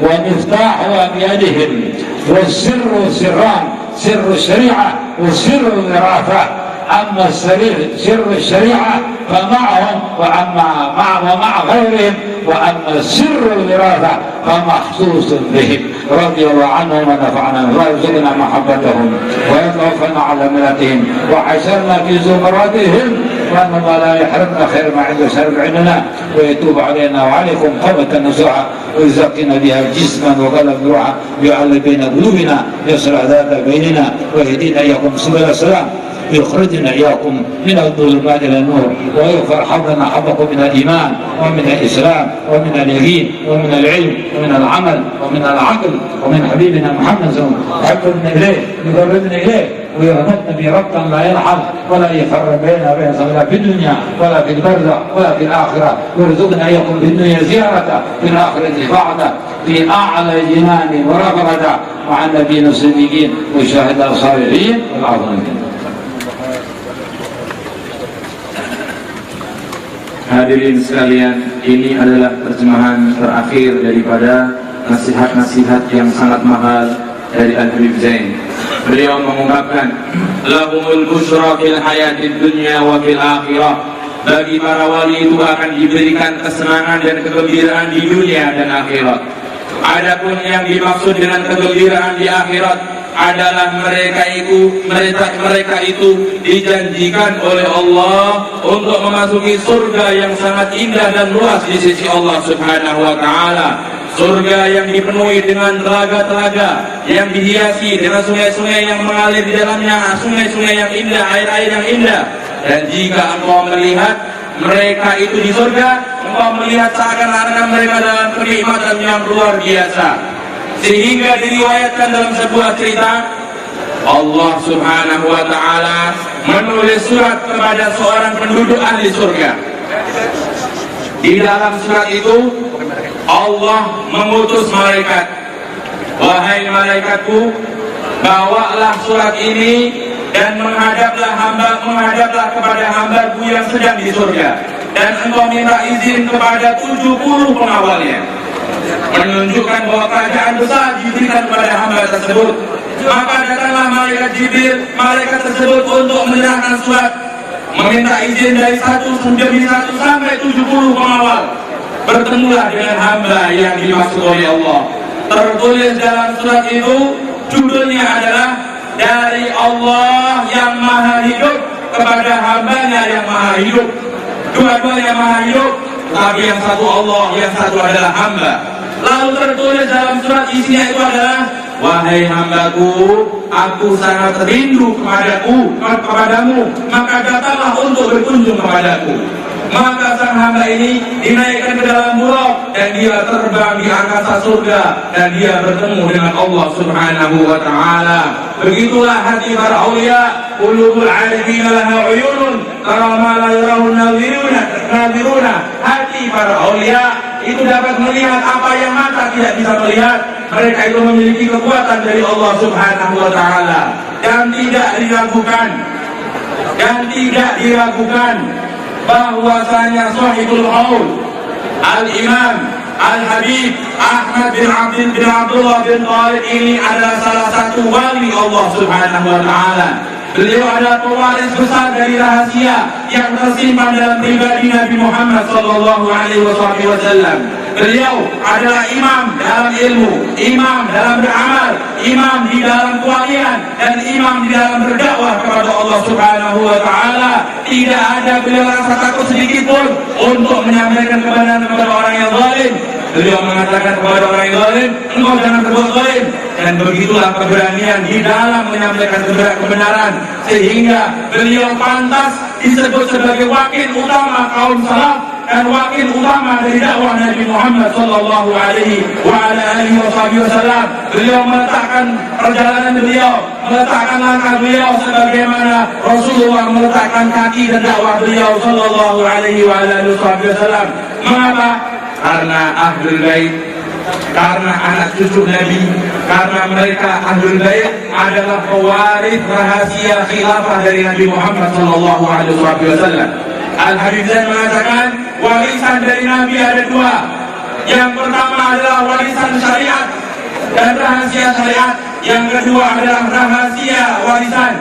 ومفتاحها بيدهم. والسر سران، سر الشريعة وسر الوراثة. أما سر الشريعة فمعهم ومع غيرهم، وأما سر الوراثة فمخصوص بهم رضي الله عنهم ونفعنا ويرزقنا محبتهم ويتوفنا على ملتهم وحشرنا في زمرتهم وأنما لا يحرمنا خير ما عند شر عندنا ويتوب علينا وعليكم توبة نصوحا ويزكينا بها جسما وقلب روحا ويعلي بين قلوبنا يصلح ذات بيننا ويهدينا إياكم سبل السلام يخرجنا إياكم من الظلمات إلى النور ويغفر حظنا حظكم من الإيمان ومن الإسلام ومن اليقين ومن العلم ومن العمل ومن العقل ومن حبيبنا محمد صلى الله عليه وسلم يحببنا إليه يقربنا إليه ويربطنا بربطا لا يلحظ ولا يفرق بيننا وبين صلاة في الدنيا ولا في البرزخ ولا في الآخرة ويرزقنا إياكم في الدنيا زيارة في الآخرة بعد في أعلى جنان ورغبة مع النبيين الصديقين والشهداء الصالحين والعظيمين. Hadirin sekalian, ini adalah terjemahan terakhir daripada nasihat-nasihat yang sangat mahal dari Al-Habib Zain. Beliau mengungkapkan, lahumul busyra fil hayatid dunya wa fil akhirah. Bagi para wali itu akan diberikan kesenangan dan kegembiraan di dunia dan akhirat. Adapun yang dimaksud dengan kegembiraan di akhirat adalah mereka itu dijanjikan oleh Allah untuk memasuki surga yang sangat indah dan luas di sisi Allah Subhanahu wa taala. Surga yang dipenuhi dengan telaga-telaga, yang dihiasi dengan sungai-sungai yang mengalir di dalamnya, sungai-sungai yang indah, air-air yang indah. Dan jika engkau melihat mereka itu di surga, engkau melihat seakan-akan mereka dalam kenikmatan yang luar biasa. Sehingga diriwayatkan dalam sebuah cerita, Allah Subhanahu wa ta'ala menulis surat kepada seorang penduduk ahli surga. Di dalam surat itu Allah mengutus malaikat, wahai malaikatku, bawalah surat ini dan menghadaplah kepada hambaku yang sedang di surga, dan engkau minta izin kepada 70 pengawalnya, menunjukkan bahwa kerajaan besar diberikan kepada hamba tersebut. Maka datanglah malaikat Jibril, malaikat tersebut untuk menyerahkan surat, meminta izin dari satu sampai 70 pengawal. Bertemulah dengan hamba yang dimaksud oleh Allah. Tertulis dalam surat itu, judulnya adalah dari Allah yang maha hidup kepada hambanya yang maha hidup. Dua-duanya maha hidup, tapi yang satu Allah, yang satu adalah hamba. Lalu tertulis dalam surat isinya itu adalah, wahai hambaku, aku sangat rindu kepadamu, maka datanglah untuk berkunjung kepadaku. Maka sang hamba ini dinaikkan ke dalam buraq dan dia terbang di angkasa surga dan dia bertemu dengan Allah Subhanahu wa ta'ala. Begitulah hati para aulia, qulubul arifina laha uyunun tara ma la yarahu nadiruna. Hati para aulia itu dapat melihat apa yang mata tidak bisa melihat. Mereka itu memiliki kekuatan dari Allah Subhanahu wa ta'ala dan tidak diragukan bahwasanya sahibul qaul Al-Imam Al-Habib Ahmad bin Abdullah bin Talib ini adalah salah satu wali Allah Subhanahu wa ta'ala. Beliau adalah pewaris besar dari rahasia yang tersimpan dalam pribadi Nabi Muhammad sallallahu alaihi wasallam. Beliau adalah imam dalam ilmu, imam dalam beramal, imam di dalam kewalian, dan imam di dalam berdakwah kepada Allah Subhanahu wa ta'ala. Tidak ada beliau rasa takut sedikit pun untuk menyampaikan kebenaran kepada orang yang zalim. Beliau mengatakan kepada orang yang zalim, engkau jangan berbuat zalim. Dan begitulah keberanian di dalam menyampaikan kebenaran, sehingga beliau pantas disebut sebagai wakil utama kaum salaf dan wakil utama dari dakwah Nabi Muhammad sallallahu alaihi wasallam. Beliau meletakkan perjalanan beliau, meletakkan langkah beliau sebagaimana Rasulullah meletakkan kaki dan dakwah beliau sallallahu alaihi wasallam. Mengapa? Karena ahlul bait, karena anak cucu Nabi, karena mereka ahlul bait adalah pewaris rahasia khilafah dari Nabi Muhammad sallallahu alaihi wasallam. Al-Habib Zain mengatakan warisan dari Nabi ada dua. Yang pertama adalah warisan syariat dan rahasia syariat. Yang kedua adalah rahasia warisan.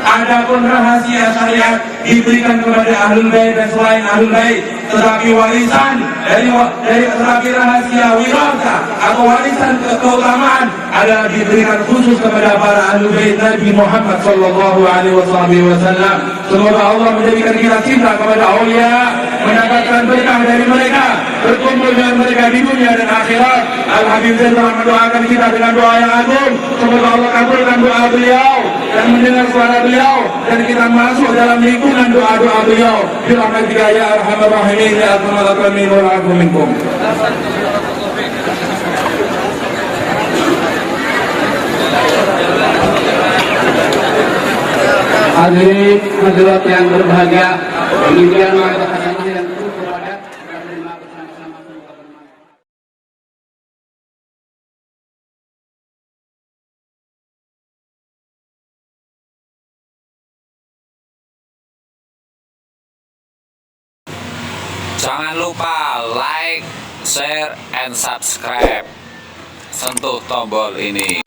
Adapun rahasia syariat diberikan kepada ahlul bait dan selain ahlul bait, tetapi warisan tetapi rahasia wirasa atau warisan keutamaan adalah diberikan khusus kepada para ahlul bait Nabi Muhammad sallallahu alaihi wasallam. Semoga Allah menjadikan kita cinta kepada aulia, mendapatkan berkah dari mereka, berkumpul dengan mereka di dunia dan akhirat. Al-Habib Zain telah mendoakan kita dengan doa yang agung. Semoga Allah kabulkan doa beliau dan mendengar suara beliau, dan kita masuk dalam lingkungan doa-doa beliau. Birahmatika ya arhamar rahimin ya akramal akramin wal afu minkum. Hadirin hadirat yang berbahagia, demikian kata-kata yang berada dan terima bersama-sama semoga bermanfaat. Jangan lupa like, share, and subscribe. Sentuh tombol ini.